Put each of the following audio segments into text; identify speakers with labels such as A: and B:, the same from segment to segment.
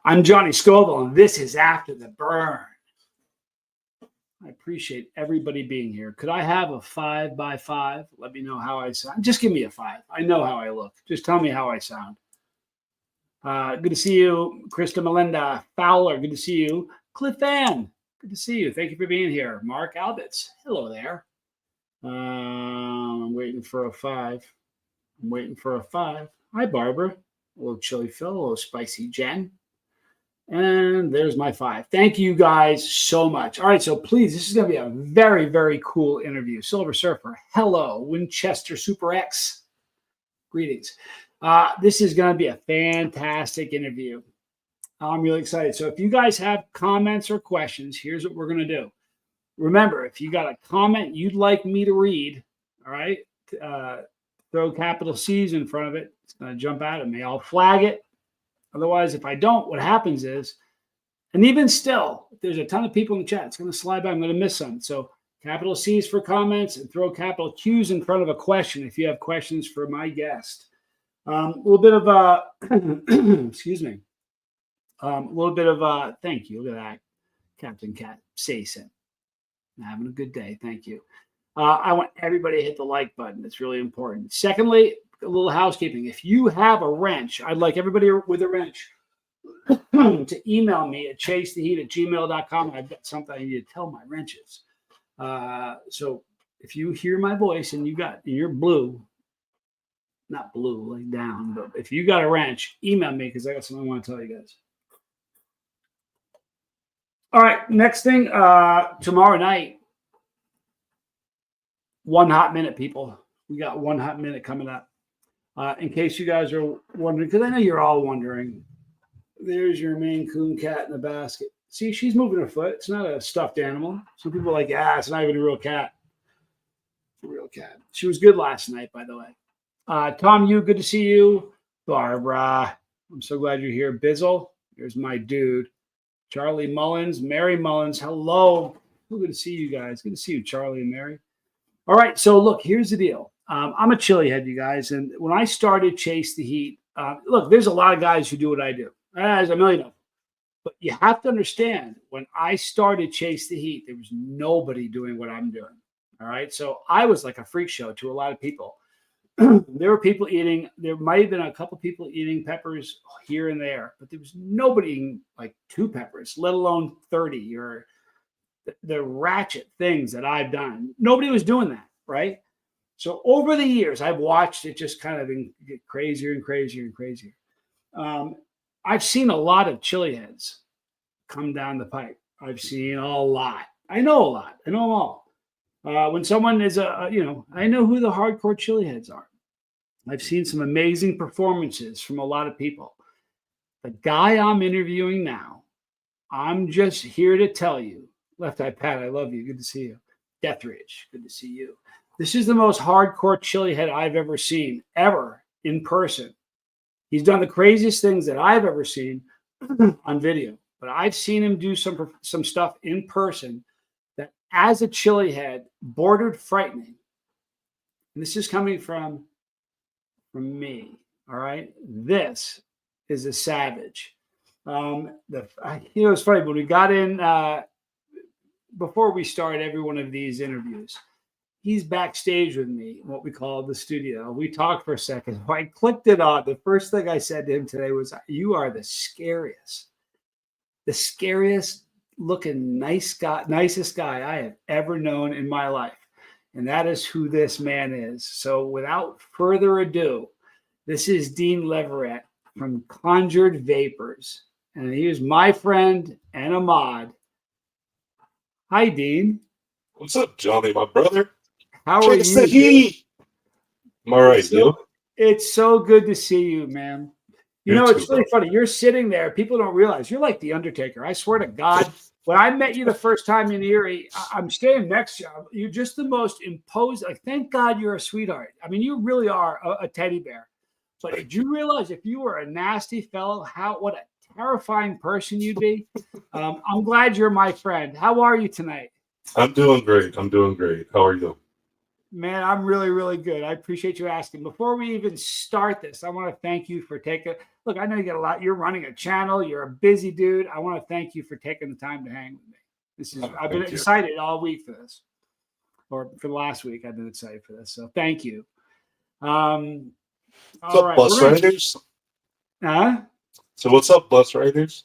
A: I'm Johnny Scoville, and this is After the Burn. I appreciate everybody being here. Could I have a 5x5? Let me know how I sound. Just give me a 5. I know how I look. Just tell me how I sound. Good to see you, Krista Melinda Fowler. Good to see you, Cliff Ann. Good to see you. Thank you for being here, Mark Albitz. Hello there. I'm waiting for a 5. Hi, Barbara. Hello, Chili Phil. Hello, Spicy Jen. And there's my 5. Thank you guys so much. All right, so please, this is going to be a very, very cool interview. Silver Surfer, hello. Winchester Super X, greetings. This is going to be a fantastic interview. I'm really excited. So if you guys have comments or questions, here's what we're going to do. Remember, if you got a comment you'd like me to read, all right, throw capital C's in front of it. It's going to jump out at me. I'll flag it. Otherwise, if I don't, what happens is, and even still, if there's a ton of people in the chat, it's going to slide by. I'm going to miss some. So capital C's for comments and throw capital Q's in front of a question if you have questions for my guest. A little bit of a, excuse me, a little bit of a, thank you. Look at that. Captain Cat Sayson. Having a good day. Thank you. I want everybody to hit the like button. It's really important. Secondly, a little housekeeping. If you have a wrench, I'd like everybody with a wrench to email me at chasetheheat@gmail.com. I've got something I need to tell my wrenches. So if you hear my voice and you're blue, not blue, like down, but if you got a wrench, email me because I got something I want to tell you guys. All right, next thing, tomorrow night, 1 hot minute, people. We got 1 hot minute coming up. In case you guys are wondering, because I know you're all wondering, there's your Maine Coon cat in the basket. See, she's moving her foot. It's not a stuffed animal. Some people are like, it's not even a real cat. It's a real cat. She was good last night, by the way. Tom, good to see you. Barbara, I'm so glad you're here. Bizzle, here's my dude. Charlie Mullins, Mary Mullins, hello. Good to see you guys. Good to see you, Charlie and Mary. All right, so look, here's the deal. I'm a Chilihead, you guys, and when I started Chase the Heat, look, there's a lot of guys who do what I do. There's a million of them. But you have to understand, when I started Chase the Heat, there was nobody doing what I'm doing. All right, so I was like a freak show to a lot of people. There were people eating, there might have been a couple people eating peppers here and there, but there was nobody eating like 2 peppers, let alone 30 or the ratchet things that I've done. Nobody was doing that, right? So over the years, I've watched it just kind of get crazier and crazier and crazier. I've seen a lot of Chiliheads come down the pipe. I've seen a lot. I know a lot. I know them all. When someone is I know who the hardcore Chiliheads are. I've seen some amazing performances from a lot of people. The guy I'm interviewing now, I'm just here to tell you, Left Eye Pat, I love you. Good to see you. Deathridge, good to see you. This is the most hardcore Chilihead I've ever seen, ever, in person. He's done the craziest things that I've ever seen on video, but I've seen him do some stuff in person that, as a Chilihead, bordered frightening. And this is coming from me, all right? This is a savage. It's funny, when we got in, before we started every one of these interviews, he's backstage with me, what we call the studio. We talked for a second. I clicked it on. The first thing I said to him today was, you are the scariest looking nicest guy I have ever known in my life. And that is who this man is. So without further ado, this is Dean Leverett from Conjured Vapors. And he is my friend and a mod. Hi, Dean.
B: What's up, Johnny, my brother?
A: How are
B: Chase
A: you?
B: The Heat. I'm all right, you?
A: It's so good to see you, man. You know, it's really funny. You're sitting there. People don't realize you're like the Undertaker. I swear to God, when I met you the first time in Erie, I'm standing next to you. You're just the most imposing. Like, thank God you're a sweetheart. I mean, you really are a teddy bear. But did you realize if you were a nasty fellow, what a terrifying person you'd be? I'm glad you're my friend. How are you tonight?
B: I'm doing great. How are you?
A: Man, I'm really, really good. I appreciate you asking. Before we even start this, I want to thank you for taking. Look, I know you get a lot. You're running a channel. You're a busy dude. I want to thank you for taking the time to hang with me. I've been
B: Thank you.
A: excited all week for this, or for the last week. I've been excited for this. So thank you.
B: What's
A: All
B: up,
A: right,
B: bus riders?
A: huh?
B: So what's up, bus riders?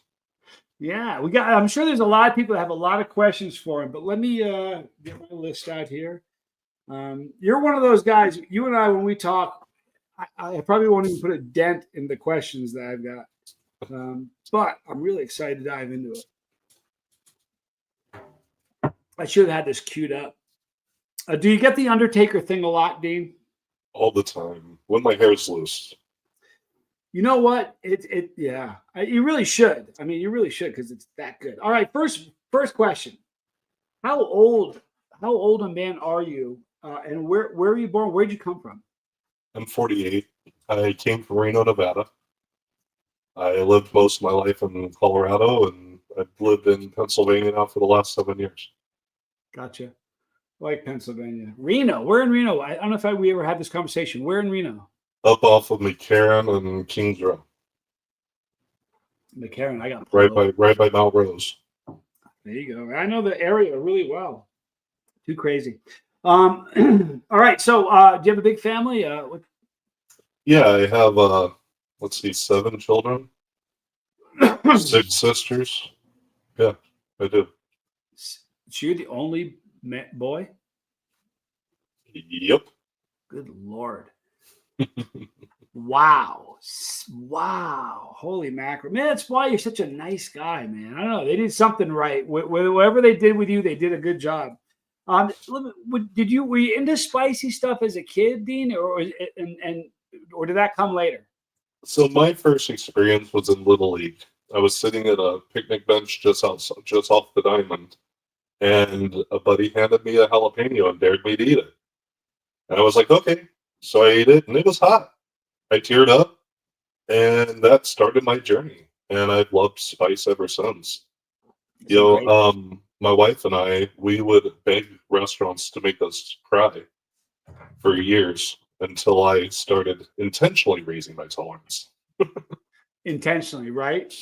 A: Yeah, we got. I'm sure there's a lot of people that have a lot of questions for him, but let me get my list out here. You're one of those guys. You and I, when we talk, I probably won't even put a dent in the questions that I've got, but I'm really excited to dive into it. I should have had this queued up. Do you get the Undertaker thing a lot, Dean?
B: All the time. When my hair's loose.
A: You know what? Yeah. You really should. I mean, you really should because it's that good. All right, first question. How old a man are you? And where were you born? Where'd you come from?
B: I'm 48. I came from Reno, Nevada. I lived most of my life in Colorado, and I've lived in Pennsylvania now for the last 7 years.
A: Gotcha. Like Pennsylvania. Reno. Where in Reno? I don't know if we ever had this conversation. Where in Reno?
B: Up off of McCarran and Kings Row.
A: McCarran. I got
B: right by Mount Rose.
A: There you go. I know the area really well. Too crazy. All right. So do you have a big family?
B: Yeah, I have let's see, 7 children. 6 sisters. Yeah, I do.
A: So you're the only boy?
B: Yep.
A: Good Lord. Wow. Holy mackerel. Man, that's why you're such a nice guy, man. I don't know. They did something right. Whatever they did with you, they did a good job. Were you into spicy stuff as a kid, Dean, or did that come later?
B: So my first experience was in Little League. I was sitting at a picnic bench just off the diamond, and a buddy handed me a jalapeno and dared me to eat it. And I was like, okay. So I ate it, and it was hot. I teared up, and that started my journey. And I've loved spice ever since. My wife and I, we would beg restaurants to make us cry for years until I started intentionally raising my tolerance.
A: Intentionally, right?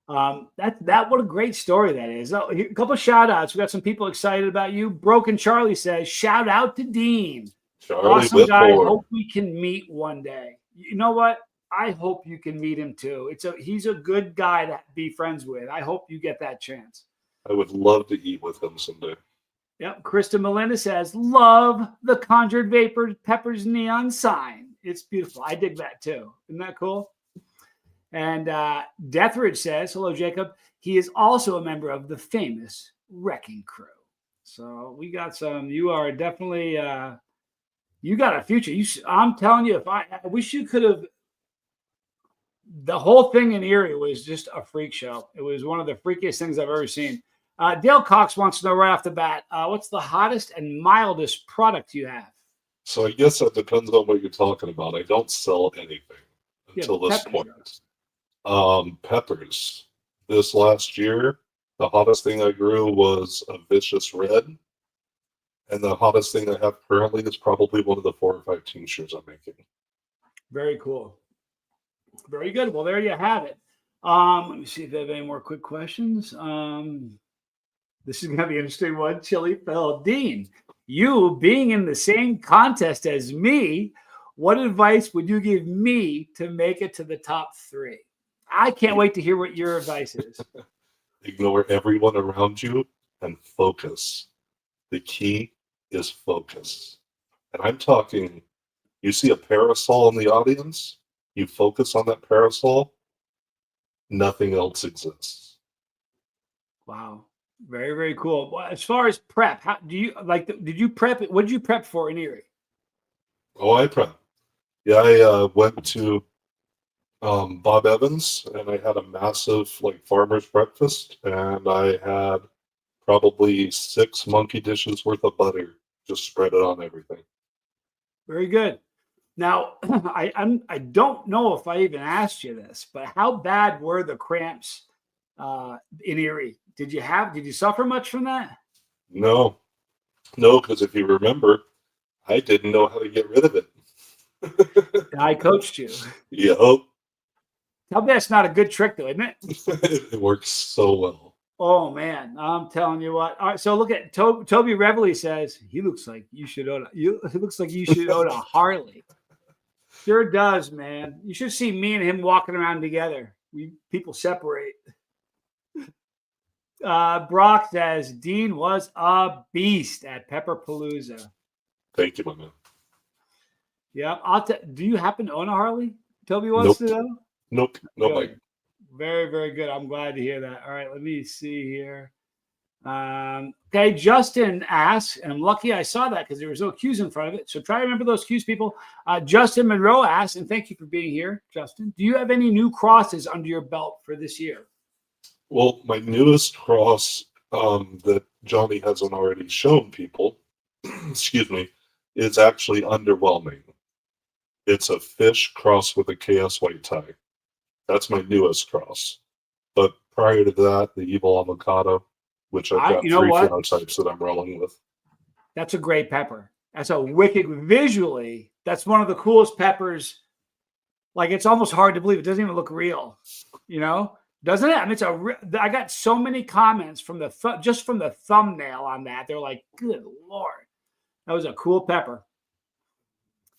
A: What a great story that is. Oh, a couple of shout outs. We got some people excited about you. Broken Charlie says, shout out to Dean.
B: Charlie
A: awesome guy.
B: Whitmore.
A: Hope we can meet one day. You know what? I hope you can meet him too. He's a good guy to be friends with. I hope you get that chance.
B: I would love to eat with him someday.
A: Yep. Krista Melinda says, love the Conjured Vapors Peppers neon sign. It's beautiful. I dig that too. Isn't that cool? And Deathridge says, hello, Jacob. He is also a member of the famous Wrecking Crew. So we got some. You are definitely, you got a future. I'm telling you, I wish you could have. The whole thing in Erie was just a freak show. It was one of the freakiest things I've ever seen. Dale Cox wants to know right off the bat, what's the hottest and mildest product you have?
B: So I guess that depends on what you're talking about. I don't sell anything until this point. Peppers. This last year, the hottest thing I grew was a vicious red. And the hottest thing I have currently is probably one of the 4 or 5 tinctures I'm making.
A: Very cool. Very good. Well, there you have it. Let me see if I have any more quick questions. This is going to be an interesting one. Chili Phil. Dean, you being in the same contest as me, what advice would you give me to make it to the top 3? I can't wait to hear what your advice is.
B: Ignore everyone around you and focus. The key is focus. And I'm talking, you see a parasol in the audience, you focus on that parasol, nothing else exists.
A: Wow. Very, very cool. Well, as far as prep, how do you did you prep? What did you prep for in Erie?
B: Oh, I prep. Yeah, I went to Bob Evans, and I had a massive farmer's breakfast, and I had probably 6 monkey dishes worth of butter, just spread it on everything.
A: Very good. Now, I don't know if I even asked you this, but how bad were the cramps in Erie? Did you suffer much from that?
B: No, because if you remember, I didn't know how to get rid of it.
A: I coached you.
B: Yep.
A: Tell me that's not a good trick, though, isn't it?
B: It works so well.
A: Oh man, I'm telling you what. All right, so look at Toby Reveley says he looks like you should own he looks like you should own a Harley. Sure does, man. You should see me and him walking around together. People separate. Brock says Dean was a beast at Pepperpalooza.
B: Thank you, my man.
A: Yeah, do you happen to own a Harley? Toby wants to know.
B: Nope. Nobody.
A: Very, very good. I'm glad to hear that. All right, let me see here. Okay, Justin asks, and I'm lucky I saw that because there was no Q's in front of it. So try to remember those Q's, people. Justin Monroe asks, and thank you for being here, Justin. Do you have any new crosses under your belt for this year?
B: Well, my newest cross that Johnny hasn't already shown people, excuse me, is actually underwhelming. It's a fish cross with a KS white tie. That's my newest cross. But prior to that, the evil avocado, which I've got 3 phenotypes that I'm rolling with.
A: That's a great pepper. That's a wicked visually. That's one of the coolest peppers. Like, it's almost hard to believe. It doesn't even look real, doesn't it? I mean, I got so many comments from just from the thumbnail on that. They're like, "Good Lord, that was a cool pepper."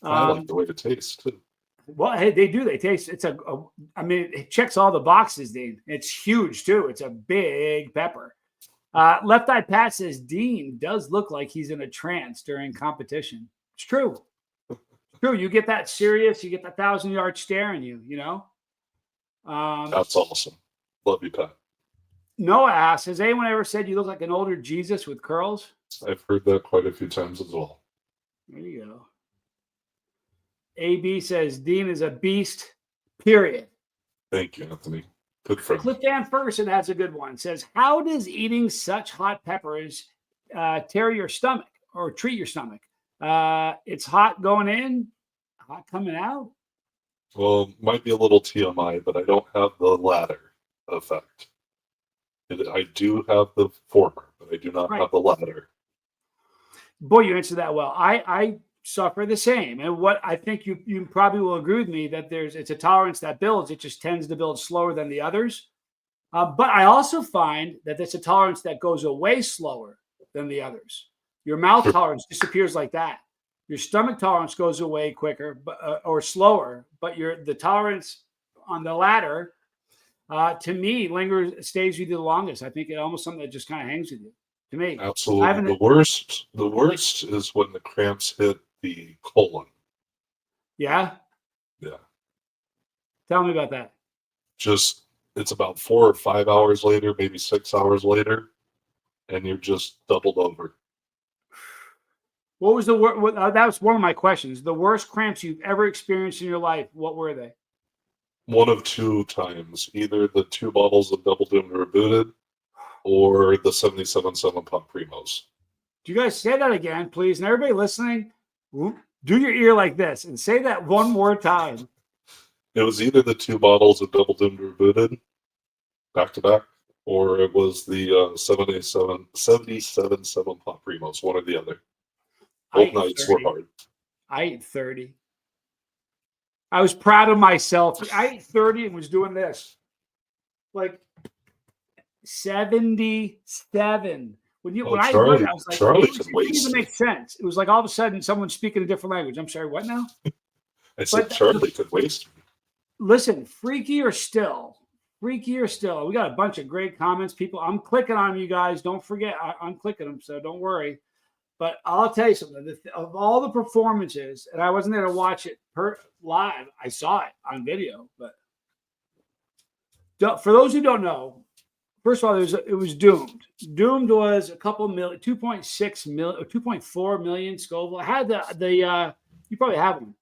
B: I like the way it tastes too.
A: Well, hey, they do. They taste. I mean, it checks all the boxes, Dean. It's huge too. It's a big pepper. Left Eye Pat says Dean does look like he's in a trance during competition. It's true. It's true. You get that serious. You get that 1,000-yard stare in you.
B: That's awesome. Love you, Pat.
A: Noah asks, has anyone ever said you look like an older Jesus with curls?
B: I've heard that quite a few times as well.
A: There you go. AB says Dean is a beast, period.
B: Thank you, Anthony. Good friend.
A: Cliff Dan Ferguson has a good one. Says, how does eating such hot peppers tear your stomach or treat your stomach? It's hot going in, hot coming out?
B: Well, might be a little TMI, but I don't have the latter effect. I do have the former, but I do not have the latter.
A: Boy, you answered that well. I suffer the same. And what I think you probably will agree with me that it's a tolerance that builds. It just tends to build slower than the others. But I also find that it's a tolerance that goes away slower than the others. Your mouth tolerance disappears like that. Your stomach tolerance goes away quicker or slower, but the tolerance on the latter, to me, stays with you the longest. I think it's almost something that just kind of hangs with you. To me,
B: absolutely. The worst is when the cramps hit the colon.
A: Yeah.
B: Yeah.
A: Tell me about that.
B: It's about 4 or 5 hours later, maybe 6 hours later, and you're just doubled over.
A: What was that was one of my questions. The worst cramps you've ever experienced in your life, what were they?
B: One of 2 times. Either the 2 bottles of Double Doomed Rebooted or the 77.7 Pop Primos.
A: Do you guys say that again, please? And everybody listening, do your ear like this and say that one more time.
B: It was either the 2 bottles of Double Doomed Rebooted back to back, or it was the 77.7 Pop Primos, one or the other. Both nights were hard. I
A: ate 30. I was proud of myself. I ate 30 and was doing this. Like 77. When I heard it, I was like, it didn't even make sense. It was like all of a sudden someone's speaking a different language. I'm sorry, what now?
B: I said Charlie could waste me.
A: Listen, freakier still. We got a bunch of great comments. People, I'm clicking on them, you guys. Don't forget, I'm clicking them, so don't worry. But I'll tell you something. Of all the performances, and I wasn't there to watch it live, I saw it on video. But for those who don't know, first of all, it was Doomed. Doomed was a couple million, 2.6 million, 2.4 million Scoville. I had you probably have them.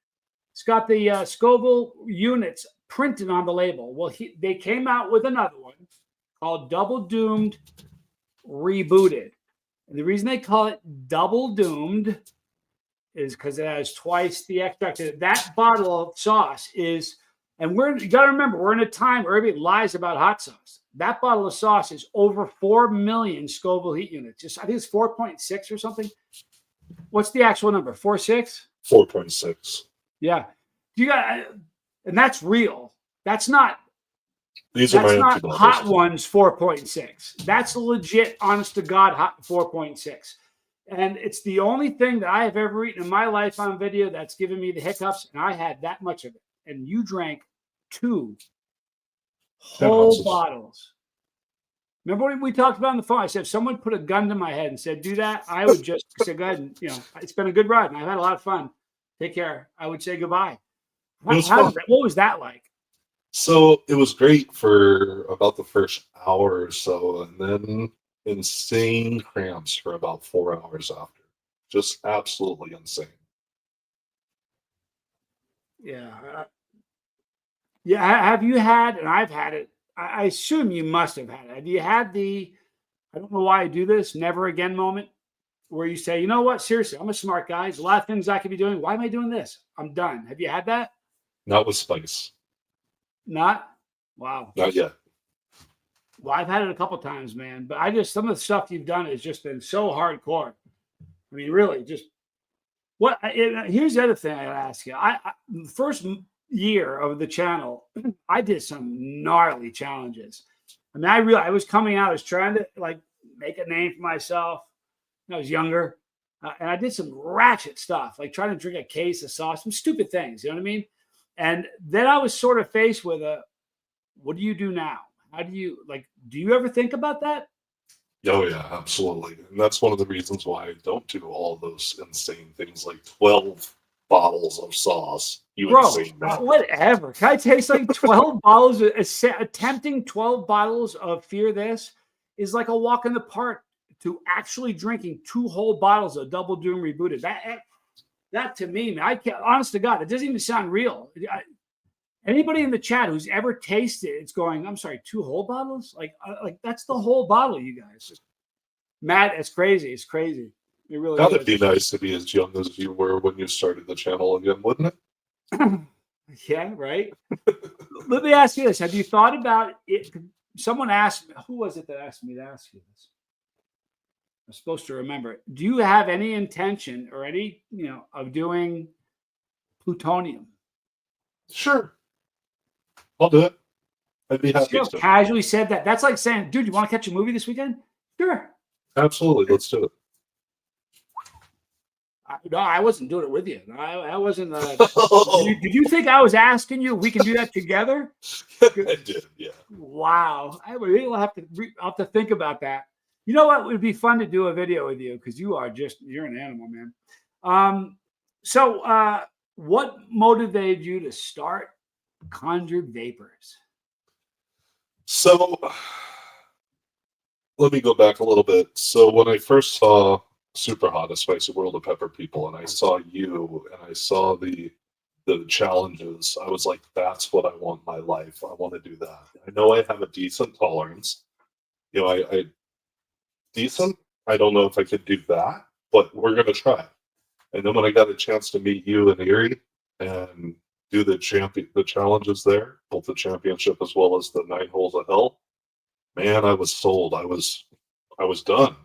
A: It's got the Scoville units printed on the label. Well, they came out with another one called Double Doomed Rebooted. And the reason they call it Double Doomed is because it has twice the extract. That bottle of sauce is, and you got to remember, we're in a time where everybody lies about hot sauce. That bottle of sauce is over 4 million Scoville heat units. I think it's 4.6 or something. What's the actual number? 4.6?
B: 4.6.
A: Yeah. You got, and that's real. That's not
B: These are my empty
A: Hot
B: bottles.
A: Ones 4.6. That's legit, honest to God, hot 4.6. And it's the only thing that I have ever eaten in my life on video that's given me the hiccups, and I had that much of it. And you drank 2 whole
B: ounces.
A: bottles. Remember what we talked about on the phone? I said, if someone put a gun to my head and said, do that, I would just say, go ahead. And, it's been a good ride, and I've had a lot of fun. Take care. I would say goodbye. What was that like?
B: So it was great for about the first hour or so, and then insane cramps for about 4 hours after. Just absolutely insane.
A: Yeah. Yeah. Have you had, and I've had it, I assume you must have had it. Have you had the, I don't know why I do this, never again moment where you say, you know what, seriously, I'm a smart guy. There's a lot of things I could be doing. Why am I doing this? I'm done. Have you had that?
B: Not with spice.
A: Not? Wow.
B: Not yet.
A: Well, I've had it a couple times, man. But some of the stuff you've done has just been so hardcore. I mean, really, just here's the other thing I gotta ask you. The first year of the channel, I did some gnarly challenges. I mean, I was coming out, I was trying to make a name for myself when I was younger. And I did some ratchet stuff, like trying to drink a case of sauce, some stupid things, you know what I mean? And then I was sort of faced with what do you do now? How do you do you ever think about that?
B: Oh yeah, absolutely. And that's one of the reasons why I don't do all those insane things like 12 bottles of sauce. Insane man.
A: Whatever. Can I taste 12 bottles? Attempting 12 bottles of Fear This is like a walk in the park to actually drinking 2 whole bottles of Double Doom Rebooted. That to me, man, I can't, honest to God, it doesn't even sound real. Anybody in the chat who's ever tasted it's going, I'm sorry, 2 whole bottles? Like that's the whole bottle, you guys. Matt, it's crazy. It's crazy. It really
B: That'd be nice to be as young as you were when you started the channel again, wouldn't it?
A: Yeah, right. Let me ask you this. Have you thought about it? Someone asked me, who was it that asked me to ask you this? I'm supposed to remember it. Do you have any intention or any, of doing plutonium?
B: Sure. I'll do it. I'd be happy to.
A: Casually said that. That's like saying, dude, you want to catch a movie this weekend? Sure.
B: Absolutely. Let's do it.
A: No, I wasn't doing it with you. I wasn't. Did you think I was asking you? We can do that together?
B: I did, yeah.
A: Wow. I'll have to think about that. You know what? It would be fun to do a video with you because you're an animal, man. So what motivated you to start Conjured Vapors?
B: So let me go back a little bit. So when I first saw Super Hot, A Spicy World of Pepper People, and I saw you and I saw the challenges, I was like, that's what I want in my life. I want to do that. I know I have a decent tolerance. I decent. I don't know if I could do that, but we're going to try. And then when I got a chance to meet you and Erie and do the challenges there, both the championship as well as the 9 holes of hell, man, I was sold. I was done.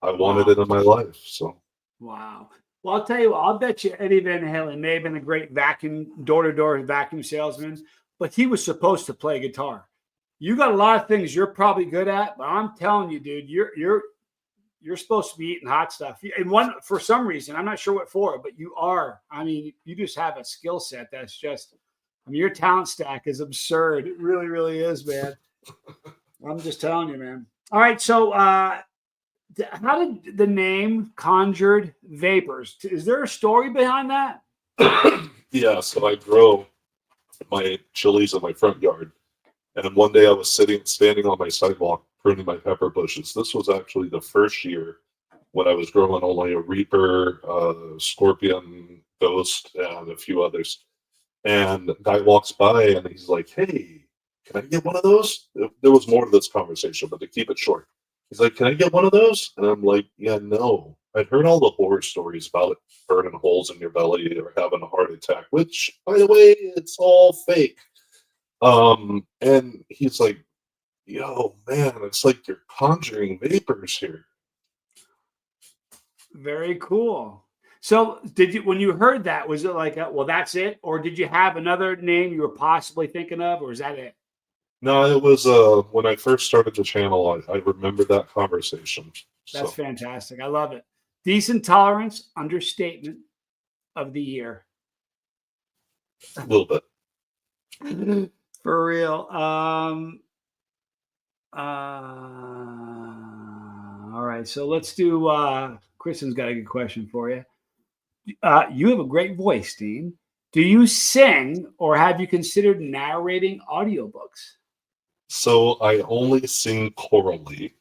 B: I wanted it in my life. So
A: wow. Well, I'll tell you what, I'll bet you Eddie Van Halen may have been a great door-to-door vacuum salesman, but he was supposed to play guitar. You got a lot of things you're probably good at, but I'm telling you, dude, you're supposed to be eating hot stuff. And for some reason, I'm not sure what for, but you are. I mean, you just have a skill set that's just, your talent stack is absurd. It really, really is, man. I'm just telling you, man. All right. So how did the name Conjured Vapors? Is there a story behind that?
B: Yeah. So I grow my chilies in my front yard. And one day I was standing on my sidewalk, pruning my pepper bushes. This was actually the first year when I was growing only a Reaper, Scorpion, Ghost, and a few others. And a guy walks by and he's like, hey, can I get one of those? There was more to this conversation, but to keep it short, he's like, can I get one of those? And I'm like, yeah, no. I'd heard all the horror stories about it burning holes in your belly or having a heart attack, which, by the way, it's all fake. And he's like, yo, man, it's like you're conjuring vapors here.
A: Very cool. So did you, when you heard that, was it like, well, that's it? Or did you have another name you were possibly thinking of, or is that it?
B: No, it was when I first started the channel. I remember that conversation.
A: That's
B: So
A: fantastic. I love it. Decent tolerance, understatement of the year.
B: a little bit.
A: For real. All right. So let's do Kristen's got a good question for you. You have a great voice, Dean. Do you sing or have you considered narrating audiobooks?
B: So I only sing chorally.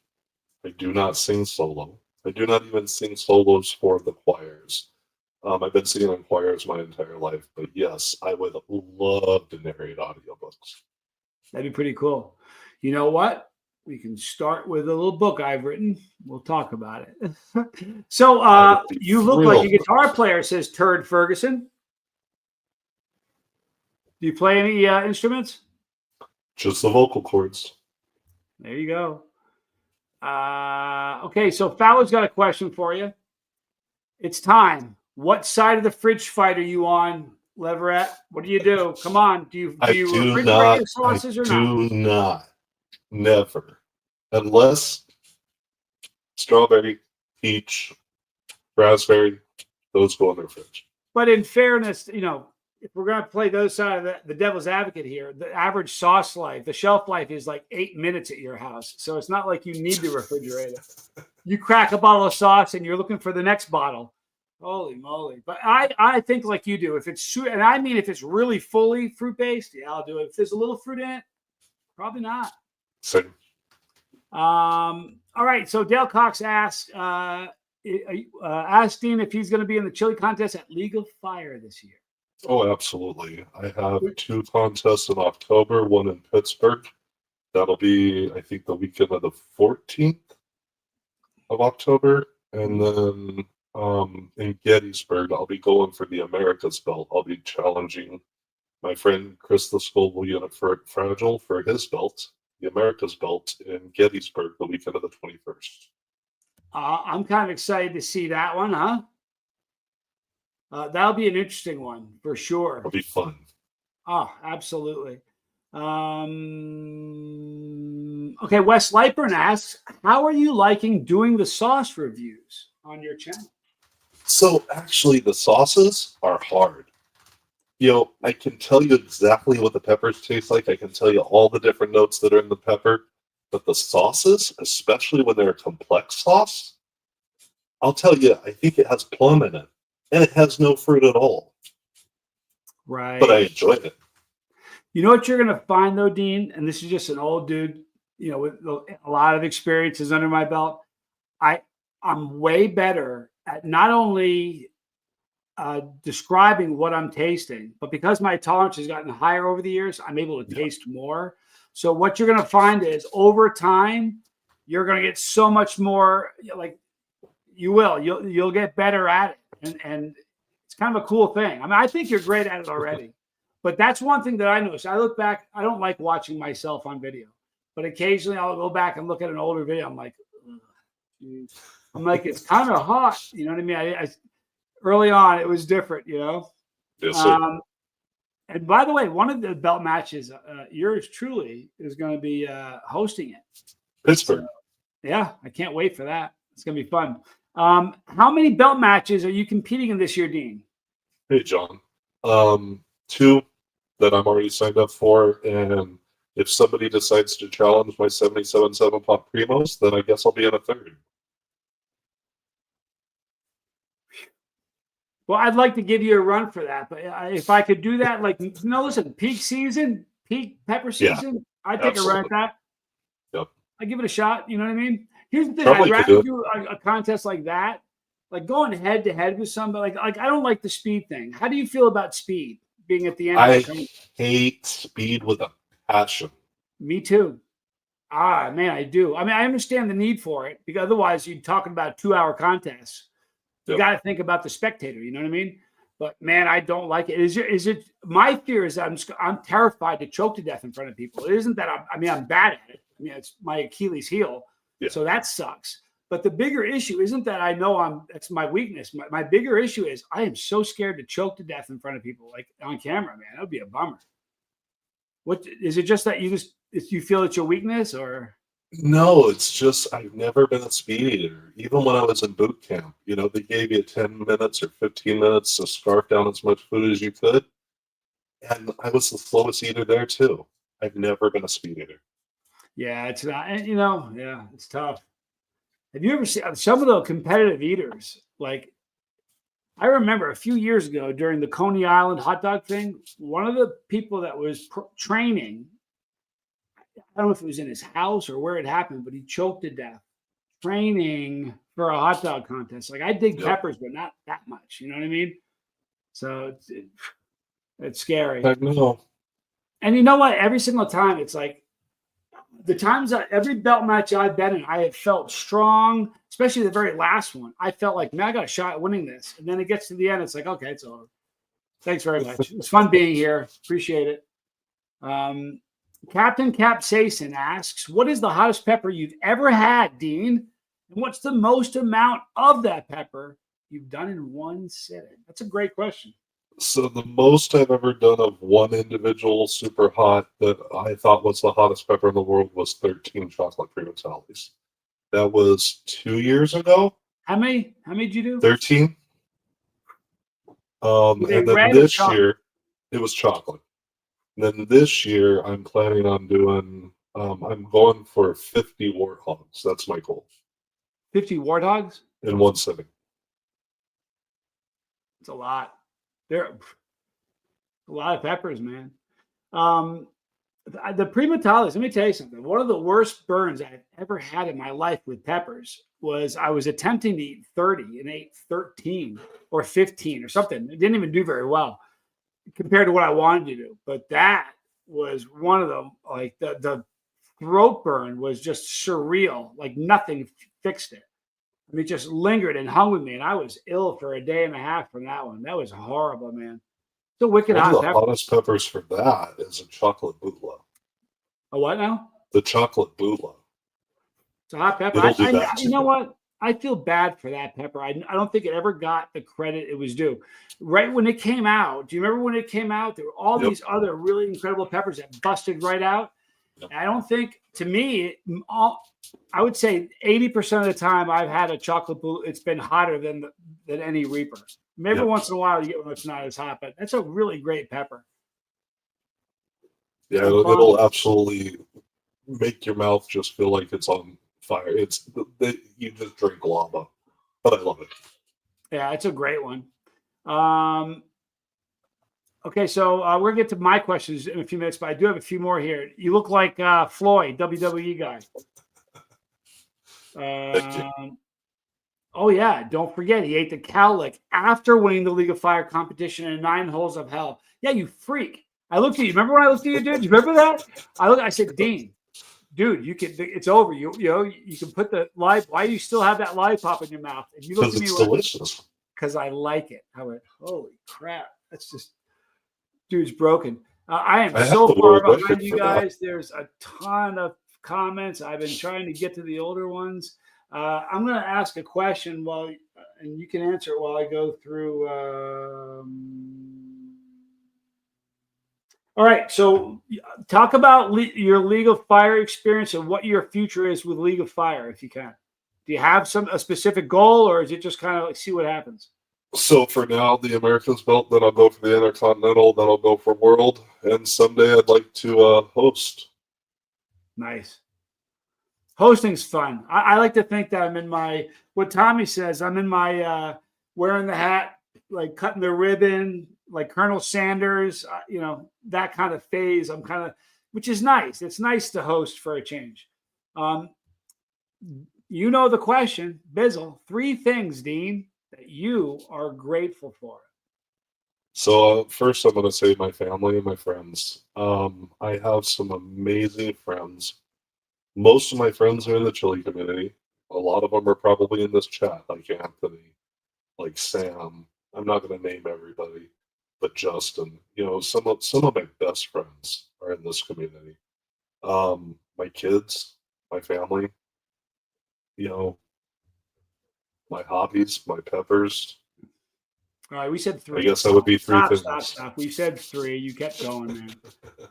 B: I do not sing solo. I do not even sing solos for the choirs. I've been singing in choirs my entire life, but yes, I would love to narrate audiobooks.
A: That'd be pretty cool. You know what? We can start with a little book I've written. We'll talk about it. So you look like a guitar player, says Turd Ferguson. Do you play any instruments?
B: Just the vocal cords.
A: There you go. Okay, so Fowler's got a question for you. It's time. What side of the fridge fight are you on, Leverett? What do you do? Come on. Do you refrigerate your sauces or not?
B: I do not. Never. Unless strawberry, peach, raspberry, those go in their fridge.
A: But in fairness, you know, if we're going to play those side of the devil's advocate here, the average sauce life, the shelf life is like 8 minutes at your house. So it's not like you need to refrigerate it. You crack a bottle of sauce and you're looking for the next bottle. Holy moly. But I think like you do. If it's and I mean if it's really fully fruit-based, yeah, I'll do it. If there's a little fruit in it, probably not.
B: Same.
A: All right. So Dale Cox asks, ask Dean if he's going to be in the chili contest at League of Fire this year.
B: Oh, absolutely. I have 2 contests in October, one in Pittsburgh. That'll be, I think, the weekend of the 14th of October. And then in Gettysburg, I'll be going for the America's belt. I'll be challenging my friend Chris the Scoville Unit for Fragile for his belt, the America's belt, in Gettysburg the weekend of the 21st.
A: I'm kind of excited to see that one, huh? That'll be an interesting one for sure.
B: It'll be fun.
A: Oh, absolutely. Okay, Wes Lightburn asks, how are you liking doing the sauce reviews on your channel?
B: So actually, the sauces are hard. You know, I can tell you exactly what the peppers taste like. I can tell you all the different notes that are in the pepper. But the sauces, especially when they're a complex sauce, I'll tell you, I think it has plum in it. And it has no fruit at all.
A: Right.
B: But I enjoy it.
A: You know what you're going to find, though, Dean? And this is just an old dude, you know, with a lot of experiences under my belt. I'm way better at not only describing what I'm tasting, but because my tolerance has gotten higher over the years, I'm able to taste more. So what you're going to find is over time, you're going to get so much more, like you'll get better at it. And it's kind of a cool thing. I mean, I think you're great at it already. But that's one thing that I noticed. I look back, I don't like watching myself on video. But occasionally I'll go back and look at an older video. I'm like, it's kind of hot. You know what I mean? I early on, it was different, you know?
B: Yes, sir.
A: And by the way, one of the belt matches, yours truly is going to be hosting it.
B: Pittsburgh.
A: So, yeah, I can't wait for that. It's going to be fun. How many belt matches are you competing in this year, Dean?
B: Hey, John. 2 that I'm already signed up for, and if somebody decides to challenge my 77.7 Pop Primos, then I guess I'll be in a 3rd.
A: Well, I'd like to give you a run for that, but if I could do that, like, no, listen, peak pepper season, I'd take a run at that.
B: Yep.
A: I'd give it a shot. You know what I mean? Here's the thing:
B: Probably
A: I'd rather do a contest like that, like going head to head with somebody. Like I don't like the speed thing. How do you feel about speed being at the end?
B: I hate speed with a passion.
A: Me too. Man, I do. I mean, I understand the need for it because otherwise you're talking about 2-hour contests. You got to think about the spectator. You know what I mean? But man, I don't like it. Is it? My fear is I'm terrified to choke to death in front of people. It isn't that I'm bad at it. I mean, it's my Achilles heel. Yeah. So that sucks. But the bigger issue isn't that I know that's my weakness. My bigger issue is I am so scared to choke to death in front of people, like on camera, man. That would be a bummer. What is it? Just that you feel it's your weakness, or?
B: No, it's just I've never been a speed eater. Even when I was in boot camp, they gave you 10 minutes or 15 minutes to scarf down as much food as you could. And I was the slowest eater there too. I've never been a speed eater.
A: Yeah, it's not, yeah, it's tough. Have you ever seen some of the competitive eaters? Like, I remember a few years ago during the Coney Island hot dog thing, one of the people that was training, I don't know if it was in his house or where it happened, but he choked to death training for a hot dog contest. Like, I dig peppers, but not that much. You know what I mean? So it's scary.
B: I know.
A: And you know what? Every single time, it's like the times every belt match I've been in, I have felt strong, especially the very last one. I felt like, man, I got a shot at winning this. And then it gets to the end. It's like, okay, it's over. Thanks very much. It's fun being here. Appreciate it. Captain Capsaicin asks, what is the hottest pepper you've ever had, Dean? And what's the most amount of that pepper you've done in one sitting? That's a great question.
B: So the most I've ever done of one individual super hot that I thought was the hottest pepper in the world was 13 chocolate primatales. That was 2 years ago.
A: How many did you do?
B: 13. And then this year, it was chocolate. And then this year, I'm planning on doing, I'm going for 50 warthogs. That's my goal.
A: 50 warthogs?
B: In one sitting.
A: It's a lot. There are a lot of peppers, man. The primatales, let me tell you something. One of the worst burns I've ever had in my life with peppers was I was attempting to eat 30 and ate 13 or 15 or something. It didn't even do very well compared to what I wanted to do. But that was one of them. Like the throat burn was just surreal. Like nothing fixed it. I mean, it just lingered and hung with me, and I was ill for a day and a half from that one. That was horrible, man. It's a wicked hot pepper.
B: The hottest peppers for that is a chocolate bootlow.
A: A what now?
B: The chocolate bootlow.
A: It's a hot pepper. You know what? I feel bad for that pepper. I don't think it ever got the credit it was due. Right when it came out, do you remember when it came out? There were all these other really incredible peppers that busted right out. Yep. I don't think, to me, I would say 80% of the time I've had a chocolate bootlow, it's been hotter than any Reaper. Maybe once in a while you get one that's not as hot, but that's a really great pepper.
B: Yeah, it'll absolutely make your mouth just feel like it's on fire. You just drink lava, but I love it.
A: Yeah, it's a great one. Okay, so we're gonna get to my questions in a few minutes, but I do have a few more here. You look like Floyd, WWE guy. Oh yeah, don't forget he ate the cowlick after winning the League of Fire competition in 9 holes of hell. Yeah, you freak. I looked at you. Remember when I looked at you, dude? You remember that? I said, Dean, dude, it's over. You can put the live. Why do you still have that lollipop in your mouth? And you looked at me.
B: Because it's delicious.
A: Because I like it. I went, holy crap! That's just, dude's broken. I am so far behind you guys. There's a ton of comments. I've been trying to get to the older ones. I'm going to ask a question and you can answer it while I go through. All right. So talk about your League of Fire experience and what your future is with League of Fire, if you can. Do you have a specific goal, or is it just kind of like see what happens?
B: So for now, the Americans belt, then I'll go for the Intercontinental, then I'll go for World, and someday I'd like to host.
A: Nice. Hosting's fun. I like to think that I'm in what Tommy says, I'm in my wearing the hat, like cutting the ribbon, like Colonel Sanders, that kind of phase. I'm kind of, which is nice. It's nice to host for a change. You know the question, Bizzle. 3 things, Dean, that you are grateful for.
B: So first, I'm going to say my family and my friends. I have some amazing friends. Most of my friends are in the Chile community. A lot of them are probably in this chat, like Anthony, like Sam. I'm not going to name everybody, but Justin. Some of my best friends are in this community. My kids, my family. my hobbies, my peppers.
A: All right, we said 3.
B: I guess that would be 3
A: Stop,
B: things.
A: stop. We said 3. You kept going, man.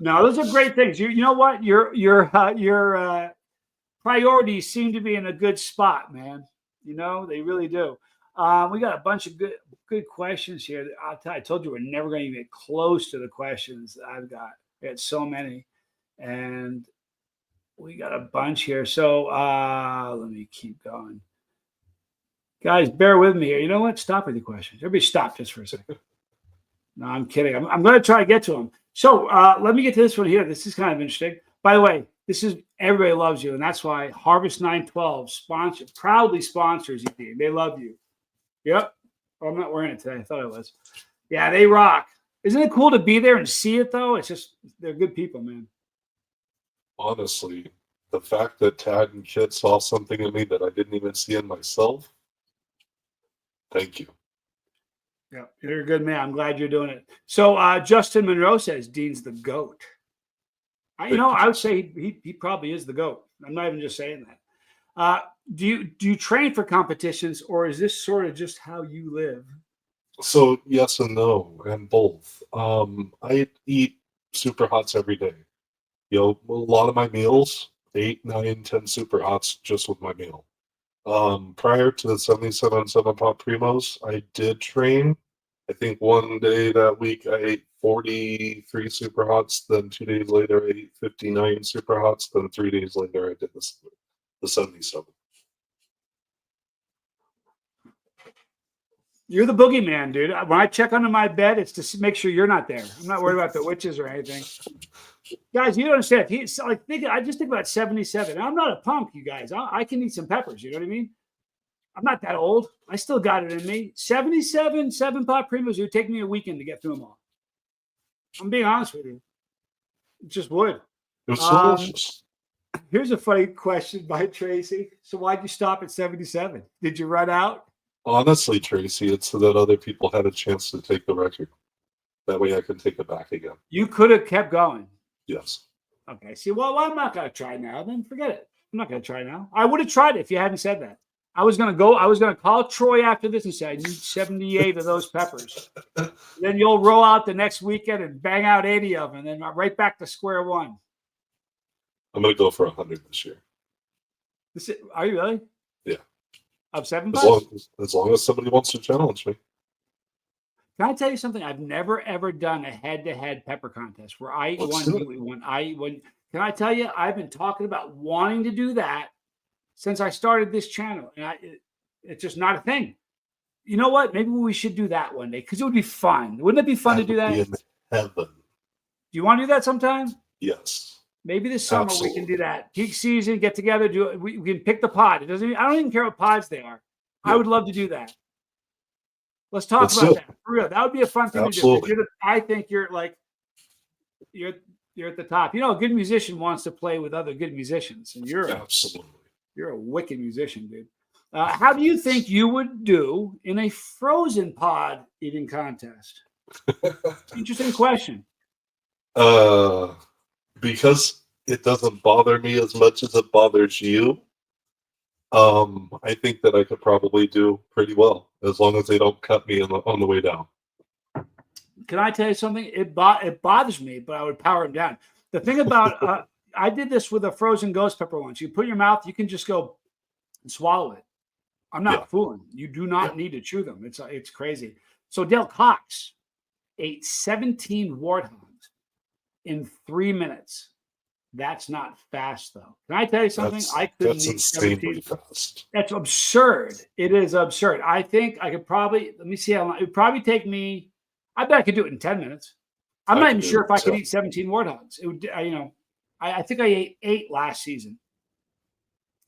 A: No, those are great things. You know what? Your priorities seem to be in a good spot, man. You know, they really do. We got a bunch of good questions here. I told you we're never going to even get close to the questions that I've got. We had so many, and we got a bunch here. So let me keep going. Guys, bear with me here. You know what? Stop with the questions. Everybody stop just for a second. No, I'm kidding. I'm going to try to get to them. So let me get to this one here. This is kind of interesting. By the way, this is everybody loves you, and that's why Harvest 912 proudly sponsors you. They love you. Yep. Oh, I'm not wearing it today. I thought I was. Yeah, they rock. Isn't it cool to be there and see it, though? It's just, they're good people, man.
B: Honestly, the fact that Tad and Kit saw something in me that I didn't even see in myself, thank you.
A: Yeah, you're a good man. I'm glad you're doing it. So Justin Monroe says Dean's the GOAT. I would say he probably is the GOAT. I'm not even just saying that. Do you train for competitions, or is this sort of just how you live?
B: So yes and no, and both. I eat super hots every day. You know, a lot of my meals, 8, 9, 10 super hots just with my meal. Prior to the 77 7-pot primos, I did train. I think one day that week I ate 43 super hots. Then 2 days later I ate 59 super hots. Then 3 days later I did the 77.
A: You're the boogeyman, dude. When I check under my bed, it's to make sure you're not there. I'm not worried about the witches or anything. Guys, you don't understand. I just think about 77. I'm not a punk, you guys. I can eat some peppers. You know what I mean? I'm not that old. I still got it in me. 77 7-pot primos. It would take me a weekend to get through them all. I'm being honest with you. It just would.
B: It was delicious.
A: Here's a funny question by Tracy. So why'd you stop at 77? Did you run out?
B: Honestly, Tracy, it's so that other people had a chance to take the record. That way I can take it back again.
A: You could have kept going.
B: Yes.
A: Okay. See, well, I'm not going to try now. Then forget it. I'm not going to try now. I would have tried it if you hadn't said that. I was going to call Troy after this and say, I need 78 of those peppers. Then you'll roll out the next weekend and bang out 80 of them, and then right back to square one.
B: I'm going to go for 100 this year.
A: Are you really?
B: Yeah.
A: Of 7
B: as long as somebody wants to challenge me.
A: Can I tell you something? I've never, ever done a head-to-head pepper contest where I won, you won, I won. Can I tell you, I've been talking about wanting to do that since I started this channel. And it's just not a thing. You know what? Maybe we should do that one day because it would be fun. Wouldn't it be fun to do that?
B: Be in heaven.
A: Do you want to do that sometime?
B: Yes.
A: Maybe this summer we can do that. Peak season, get together, do it. We can pick the pod. I don't even care what pods they are. Yeah. I would love to do that. Let's talk about that. For real. That would be a fun thing to do. I think you're at the top. You know, a good musician wants to play with other good musicians, and you're a wicked musician, dude. How do you think you would do in a frozen pod eating contest? Interesting question.
B: Because it doesn't bother me as much as it bothers you, I think that I could probably do pretty well as long as they don't cut me on the way down.
A: Can I tell you something? It bothers me, but I would power them down. The thing about I did this with a frozen ghost pepper once. You put in your mouth, you can just go and swallow it. I'm not fooling. You do not need to chew them. It's crazy. So Dale Cox ate 17 warthogs in 3 minutes. That's not fast, though. Can I tell you something? I couldn't eat 17 fast. That's absurd. It is absurd. I think I could probably, let me see how long. It would probably take me, I bet I could do it in 10 minutes. I'm not even sure if I could eat 17 warthogs. It would, I think I ate 8 last season.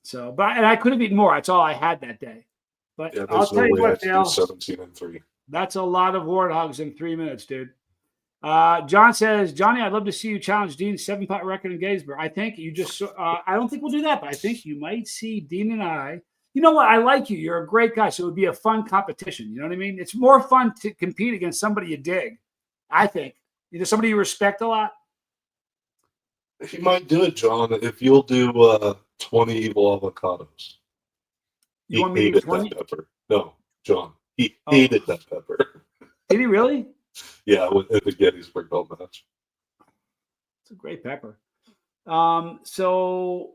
A: So, and I could have eaten more. That's all I had that day. But I'll tell you what, Dale.
B: 17 and 3.
A: That's a lot of warthogs in 3 minutes, dude. John says, Johnny, I'd love to see you challenge Dean's 7-pot record in Gettysburg. I think you just, I don't think we'll do that, but I think you might see Dean and I. You know what? I like you. You're a great guy. So it would be a fun competition. You know what I mean? It's more fun to compete against somebody you dig, I think. Either somebody you respect a lot.
B: You might do it, John, if you'll do 20 evil avocados.
A: You want me to do 20?
B: No, John. He
A: Oh.
B: hated that pepper.
A: Did he really?
B: Yeah, at the Gettysburg belt match.
A: It's a great pepper. So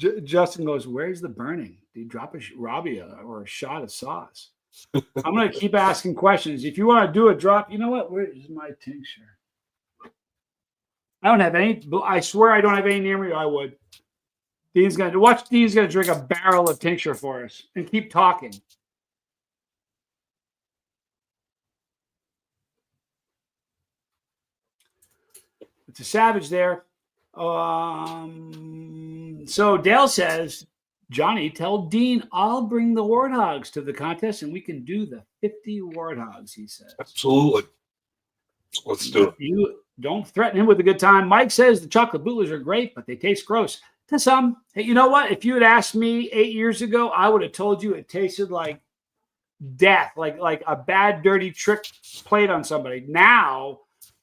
A: Justin goes, "Where's the burning? Do you drop Robbie or a shot of sauce?" I'm going to keep asking questions. If you want to do a drop, you know what? Where is my tincture? I don't have any. I swear I don't have any near me. I would. Dean's going to watch. Dean's going to drink a barrel of tincture for us and keep talking. It's a savage there. So Dale says, Johnny, tell Dean I'll bring the warthogs to the contest and we can do the 50 warthogs, he says.
B: Absolutely. Let's do it.
A: You don't threaten him with a good time. Mike says the chocolate bootlegs are great, but they taste gross to some. Hey, you know what? If you had asked me 8 years ago, I would have told you it tasted like death, like a bad, dirty trick played on somebody. Now,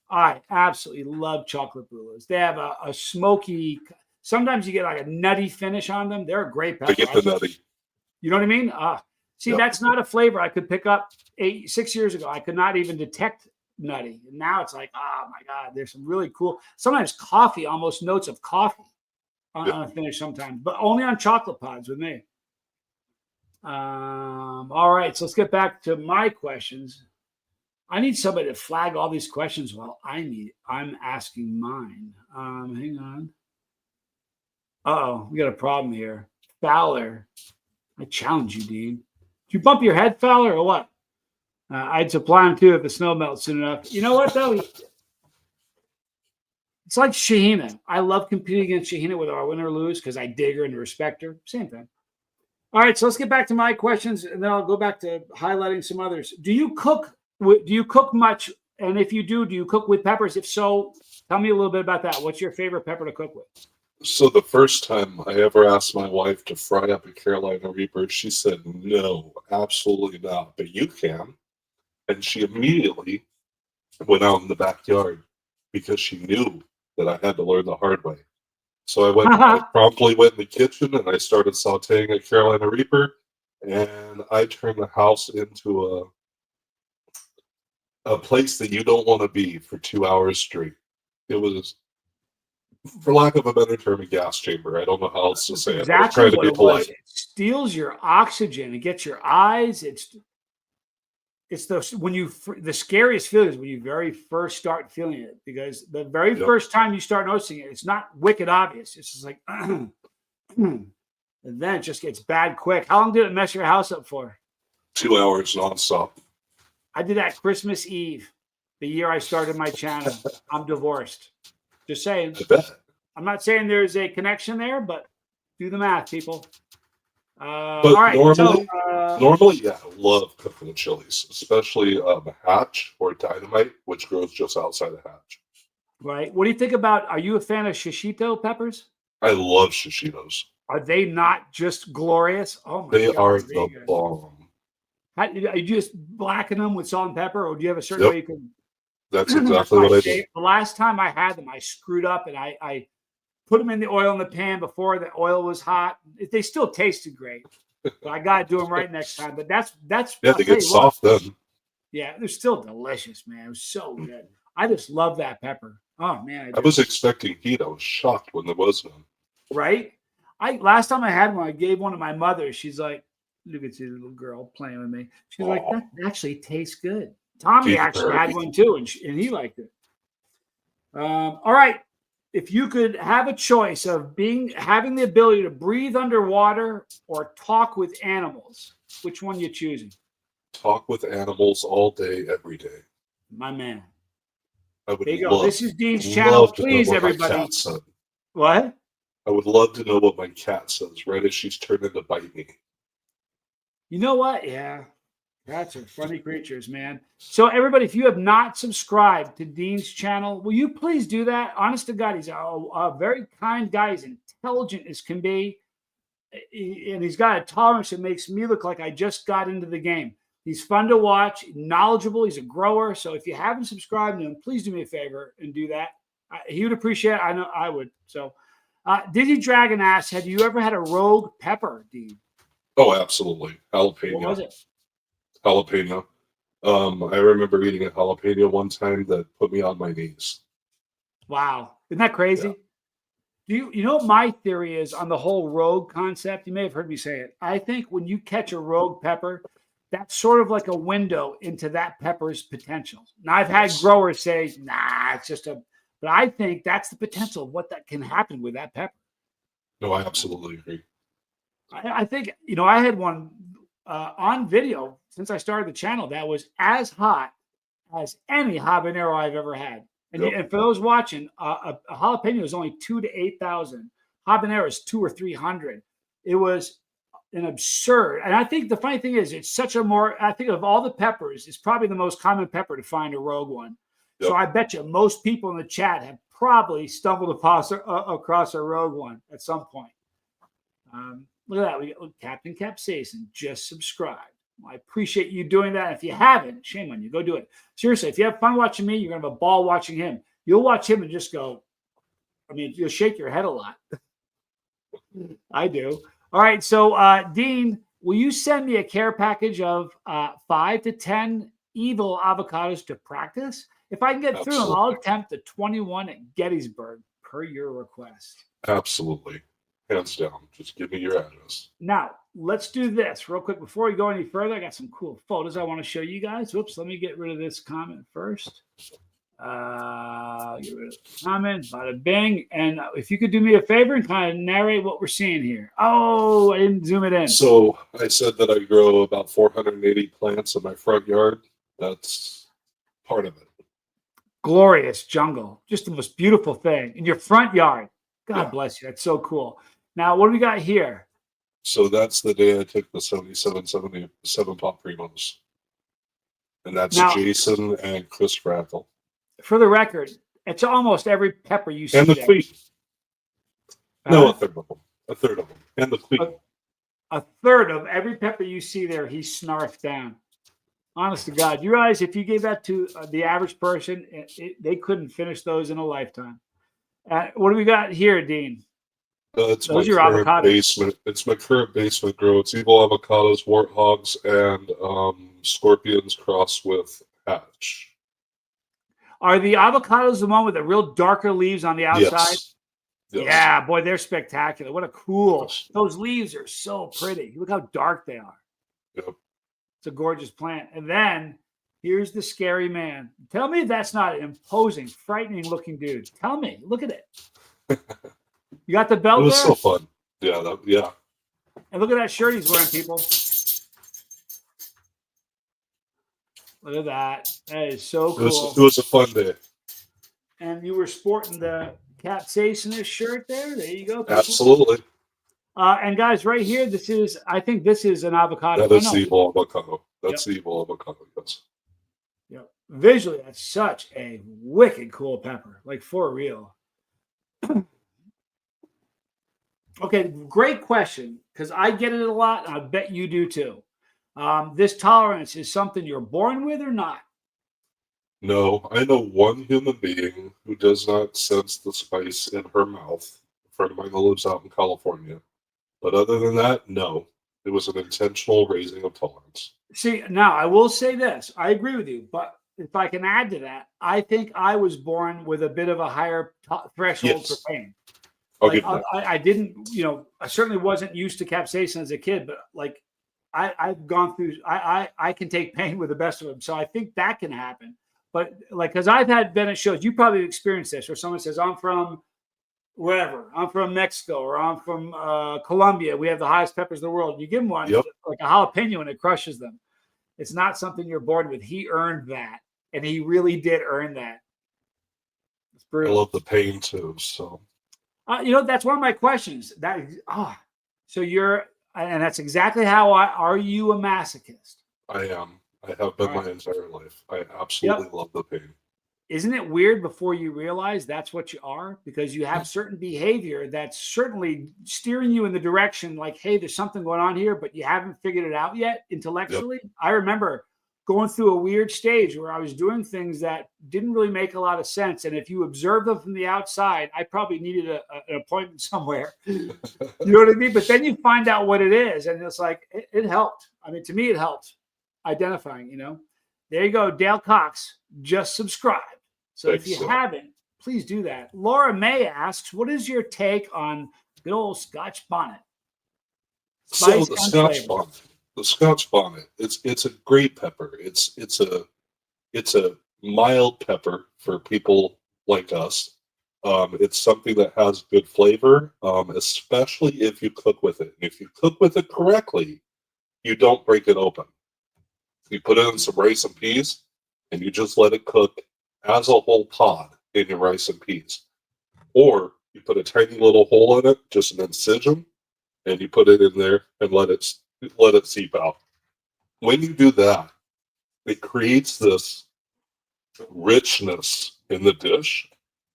A: I absolutely love chocolate bootlegs. They have a smoky, sometimes you get like a nutty finish on them. They're a great pepper.
B: I get the nutty.
A: You know what I mean? See,
B: Yep.
A: That's not a flavor I could pick up 6 years ago. I could not even detect nutty. And now it's like, oh my God, there's some really cool, sometimes coffee, almost notes of coffee on a finish sometimes, but only on chocolate pods with me. All right, so let's get back to my questions. I need somebody to flag all these questions while I'm asking mine. Hang on. Uh-oh, we got a problem here. Fowler, I challenge you, Dean. Did you bump your head, Fowler, or what? I'd supply him too if the snow melts soon enough. You know what, though? It's like Shahina. I love competing against Shahina with our win or lose because I dig her and respect her. Same thing. All right, so let's get back to my questions, and then I'll go back to highlighting some others. Do you cook much? And if you do you cook with peppers? If so, tell me a little bit about that. What's your favorite pepper to cook with?
B: So the first time I ever asked my wife to fry up a Carolina Reaper, she said, no, absolutely not, but you can. And she immediately went out in the backyard because she knew that I had to learn the hard way. So I promptly went in the kitchen and I started sauteing a Carolina Reaper, and I turned the house into a place that you don't want to be for 2 hours straight. It was, for lack of a better term, a gas chamber. I don't know how else to say it.
A: Exactly,
B: I was trying to be polite.
A: It steals your oxygen. It gets your eyes. It's the scariest feeling is when you very first start feeling it, because the very first time you start noticing it, it's not wicked obvious. It's just like, and then it just gets bad quick. How long did it mess your house up for?
B: 2 hours nonstop.
A: I did that Christmas Eve, the year I started my channel. I'm divorced. Just saying.
B: I bet.
A: I'm not saying there's a connection there, but do the math, people.
B: But
A: all right.
B: Normally, yeah, I love cooking chilies, especially Hatch or Dynamite, which grows just outside of Hatch.
A: Right. What do you think about? Are you a fan of shishito peppers?
B: I love shishitos.
A: Are they not just glorious? Oh my God.
B: They are the bomb.
A: You just blacken them with salt and pepper, or do you have a certain way you can?
B: That's exactly what I do.
A: The last time I had them, I screwed up and I put them in the oil in the pan before the oil was hot. They still tasted great, but I got to do them right next time. But that's
B: yeah, they get soft then.
A: Yeah, they're still delicious, man. It was so good. I just love that pepper. Oh man,
B: I was expecting heat. I was shocked when there was none.
A: Right? Last time I had one, I gave one to my mother. She's like, look at this little girl playing with me. She's like, that actually tastes good. Tommy actually had one too, and he liked it. All right. If you could have a choice of having the ability to breathe underwater or talk with animals, which one you choosing?
B: Talk with animals all day, every day.
A: My man.
B: There
A: you go. This is Dean's channel. Please, everybody. What?
B: I would love to know what my cat says right as she's turning to bite me.
A: You know what? Yeah. Cats are funny creatures, man. So everybody, if you have not subscribed to Dean's channel, will you please do that? Honest to God, he's a very kind guy. He's intelligent as can be. And he's got a tolerance that makes me look like I just got into the game. He's fun to watch, knowledgeable. He's a grower. So if you haven't subscribed to him, please do me a favor and do that. He would appreciate it. I know I would. So Dizzy Dragon asks, have you ever had a rogue pepper, Dean?
B: Oh, absolutely.
A: What
B: Jalapeno.
A: was it?
B: Jalapeno. I remember eating a jalapeno one time that put me on my knees.
A: Wow. Isn't that
B: Yeah.
A: crazy? You know what my theory is on the whole rogue concept? You may have heard me say it. I think when you catch a rogue pepper, that's sort of like a window into that pepper's potential. Now I've had
B: Yes.
A: growers say, nah, it's just a, but I think that's the potential of what that can happen with that pepper.
B: No, I absolutely agree.
A: I think, I had one on video since I started the channel that was as hot as any habanero I've ever had. And,
B: Yep.
A: and for those watching, a jalapeno is only 2 to 8,000. Habanero is 200 or 300. It was an absurd. And I think the funny thing is, it's such a more. I think of all the peppers, it's probably the most common pepper to find a rogue one.
B: Yep.
A: So I bet you most people in the chat have probably stumbled across a rogue one at some point. Look at that. We got Captain Capsaicin just subscribed. I appreciate you doing that. If you haven't, shame on you. Go do it. Seriously, if you have fun watching me, you're going to have a ball watching him. You'll watch him and just go, you'll shake your head a lot. I do. All right. So, Dean, will you send me a care package of 5 to 10 evil avocados to practice? If I can get through them, I'll attempt the 21 at Gettysburg per your request.
B: Absolutely. Hands down. Just give me your address.
A: Now, let's do this real quick. Before we go any further, I got some cool photos I want to show you guys. Whoops, let me get rid of this comment first. Get rid of the comment, bada bing. And if you could do me a favor and kind of narrate what we're seeing here. Oh, I didn't zoom it in.
B: So I said that I grow about 480 plants in my front yard. That's part of it.
A: Glorious jungle. Just the most beautiful thing in your front yard. God
B: Yeah.
A: bless you. That's so cool. Now, what do we got here?
B: So that's the day I took the 77 Pop Primos. And that's
A: Now,
B: Jason and Chris Rattle.
A: For the record, it's almost every pepper you see
B: And the
A: there.
B: Queen. No, a third of them. A third of them. And the Queen.
A: A third of every pepper you see there, he snarfed down. Honest to God. You realize if you gave that to the average person, they couldn't finish those in a lifetime. What do we got here, Dean?
B: It's
A: Those
B: my
A: are your
B: current
A: avocados.
B: basement. It's my current basement grow. It's evil avocados, warthogs, and scorpions crossed with hatch.
A: Are the avocados the one with the real darker leaves on the outside?
B: Yes. Yes.
A: Yeah, boy, they're spectacular. What a cool.
B: Yes.
A: Those leaves are so pretty. Look how dark they are.
B: Yep.
A: It's a gorgeous plant. And then here's the scary man. Tell me that's not an imposing, frightening looking dude. Tell me. Look at it. You got the
B: It
A: belt
B: was
A: there?
B: so fun. Yeah. Yeah.
A: And look at that shirt he's wearing, people. Look at that. That is so cool.
B: It was a fun day.
A: And you were sporting the Capsaicin shirt there. There you go, people.
B: Absolutely.
A: And guys, right here, I think this is an avocado.
B: That is the evil avocado. That's
A: Yep.
B: the evil avocado. Yes.
A: Yep. Visually, that's such a wicked cool pepper. Like, for real. Okay, great question, because I get it a lot, and I bet you do too. This tolerance is something you're born with or not?
B: No, I know one human being who does not sense the spice in her mouth. A friend of mine who lives out in California. But other than that, no. It was an intentional raising of tolerance.
A: See, now I will say this. I agree with you, but if I can add to that, I think I was born with a bit of a higher threshold
B: Yes.
A: for pain.
B: I'll
A: Like,
B: give that.
A: I didn't, I certainly wasn't used to capsaicin as a kid, but like I've gone through, I can take pain with the best of them. So I think that can happen. But like, because I've been at shows, you probably experienced this, where someone says, I'm from wherever, I'm from Mexico, or I'm from Colombia. We have the highest peppers in the world. You give them one,
B: Yep.
A: like a jalapeno, and it crushes them. It's not something you're born with. He earned that. And he really did earn that. It's
B: I
A: brutal.
B: love the pain too. So
A: That's one of my questions. So and that's exactly how are you a masochist?
B: I am. I have been
A: All
B: my
A: right.
B: entire life. I absolutely love the pain.
A: Isn't it weird before you realize that's what you are? Because you have certain behavior that's certainly steering you in the direction like, hey, there's something going on here, but you haven't figured it out yet intellectually. Yep. I remember going through a weird stage where I was doing things that didn't really make a lot of sense. And if you observe them from the outside, I probably needed an appointment somewhere. You know what I mean? But then you find out what it is. And it's like, it helped. I mean, to me, it helped identifying, There you go. Dale Cox, just subscribe. So if you haven't, please do that. Laura May asks, what is your take on good old Scotch bonnet?
B: So the Scotch bonnet. The Scotch bonnet, it's a great pepper. It's a mild pepper for people like us. It's something that has good flavor, especially if you cook with it. And if you cook with it correctly, you don't break it open. You put it in some rice and peas, and you just let it cook as a whole pod in your rice and peas. Or you put a tiny little hole in it, just an incision, and you put it in there and let it seep out. When you do that, it creates this richness in the dish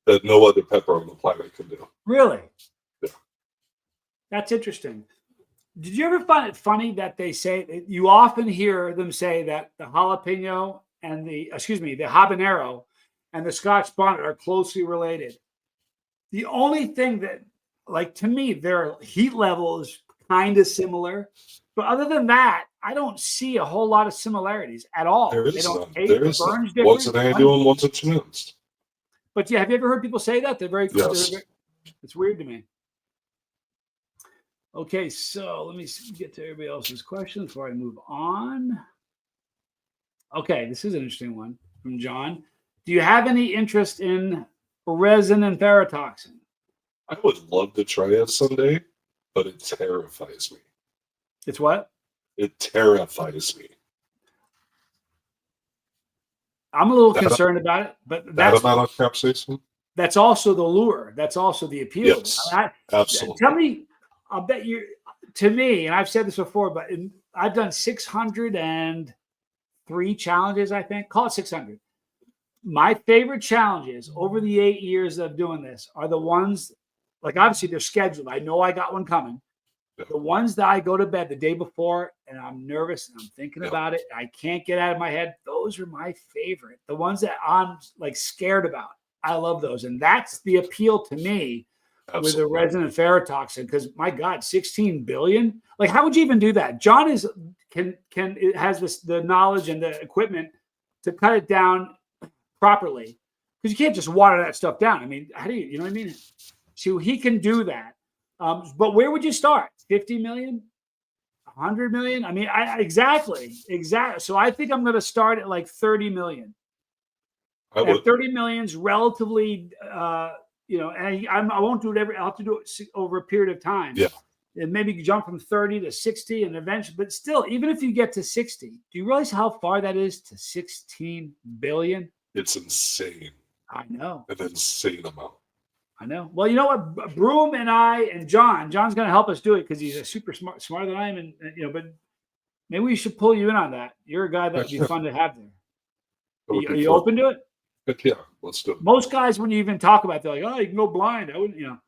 B: that no other pepper on the planet can do.
A: Really?
B: Yeah.
A: That's interesting. Did you ever find it funny that they say, you often hear them say that the jalapeno and the habanero and the Scotch bonnet are closely related? The only thing that, like, to me, their heat level is kind of similar. But other than that, I don't see a whole lot of similarities at all.
B: There is
A: they don't
B: none.
A: taste,
B: There
A: the
B: is
A: burns
B: none. One's an annual and one's a chinook.
A: But yeah, have you ever heard people say that?
B: Yes.
A: It's weird to me. Okay, so let me get to everybody else's questions before I move on. Okay, this is an interesting one from John. Do you have any interest in resin and ferrotoxin?
B: I would love to try it someday, but it terrifies me.
A: It's what?
B: It terrifies me.
A: I'm a little concerned about it, but
B: that amount of capsaicin?
A: That's also the lure. That's also the appeal.
B: Yes, absolutely.
A: Tell me, I'll bet you, to me, and I've said this before, but I've done 603 challenges, I think. Call it 600. My favorite challenges over the 8 years of doing this are the ones, like, obviously they're scheduled. I know I got one coming. The ones that I go to bed the day before and I'm nervous and I'm thinking about it, and I can't get out of my head. Those are my favorite. The ones that I'm like scared about. I love those. And that's the appeal to me with the resin and ferrotoxin, because my God, 16 billion. Like, how would you even do that? John has the knowledge and the equipment to cut it down properly, because you can't just water that stuff down. I mean, how do you know what I mean? So he can do that. But where would you start? 50 million? 100 million? I mean, exactly. So I think I'm going to start at like 30 million. 30 million is relatively, and I won't do it I'll have to do it over a period of time.
B: Yeah.
A: And maybe jump from 30 to 60 and eventually, but still, even if you get to 60, do you realize how far that is to 16 billion?
B: It's insane.
A: I know.
B: An insane amount.
A: I know. Well, you know what? Broom and I and John's going to help us do it because he's a super smarter than I am. And but maybe we should pull you in on that. You're a guy that would be fun to have there. Are you open to it?
B: Heck yeah, let's do it.
A: Most guys, when you even talk about it, they're like, oh, you can go blind. I wouldn't,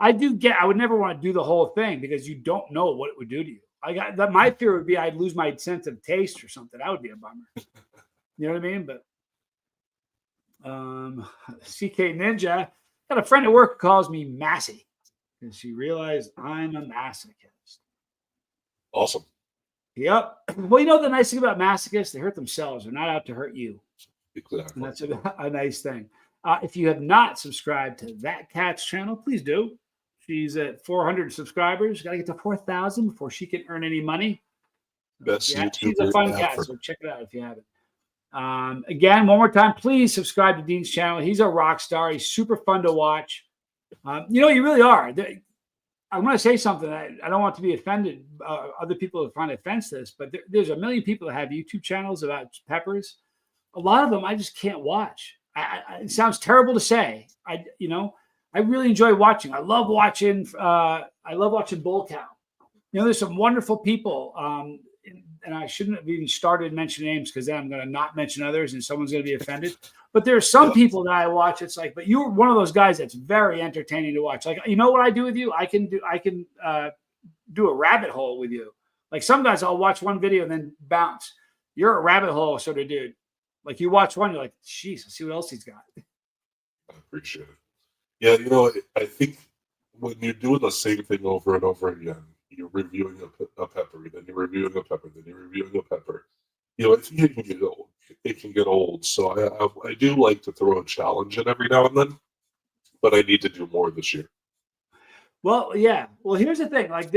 A: I would never want to do the whole thing because you don't know what it would do to you. My fear would be I'd lose my sense of taste or something. That would be a bummer. You know what I mean? But CK Ninja, got a friend at work who calls me Massey because she realized I'm a masochist.
B: Awesome.
A: Yep. Well, the nice thing about masochists, they hurt themselves. They're not out to hurt you.
B: Exactly.
A: And that's a nice thing. If you have not subscribed to That Cat's channel, please do. She's at 400 subscribers. Got to get to 4,000 before she can earn any money.
B: Best YouTuber
A: she's a fun cat,
B: ever.
A: so check it out if you haven't. Again, one more time, please subscribe to Dean's channel. He's a rock star. He's super fun to watch. You really are. I want to say something. I don't want to be offended. Other people find offense to this, but there's a million people that have YouTube channels about peppers. A lot of them I just can't watch. It sounds terrible to say. I really enjoy watching. I love watching Bull Cow. There's some wonderful people. And I shouldn't have even started mentioning names because then I'm going to not mention others and someone's going to be offended. But there's some people that I watch. It's like, but you're one of those guys that's very entertaining to watch. Like, you know what I do with you? I can do a rabbit hole with you. Like some guys, I'll watch one video and then bounce. you're a rabbit hole sort of dude. Like you watch one, you're like, "Jeez, let's see what else he's got."
B: I appreciate it. Yeah, you know, I think when you're doing the same thing over and over again, you're reviewing a pepper, then you're reviewing a pepper, then you're reviewing a pepper. You know, I think it can get old. It can get old. So I do like to throw a challenge in every now and then, but I need to do more this year.
A: Well, yeah. Well, here's the thing. Like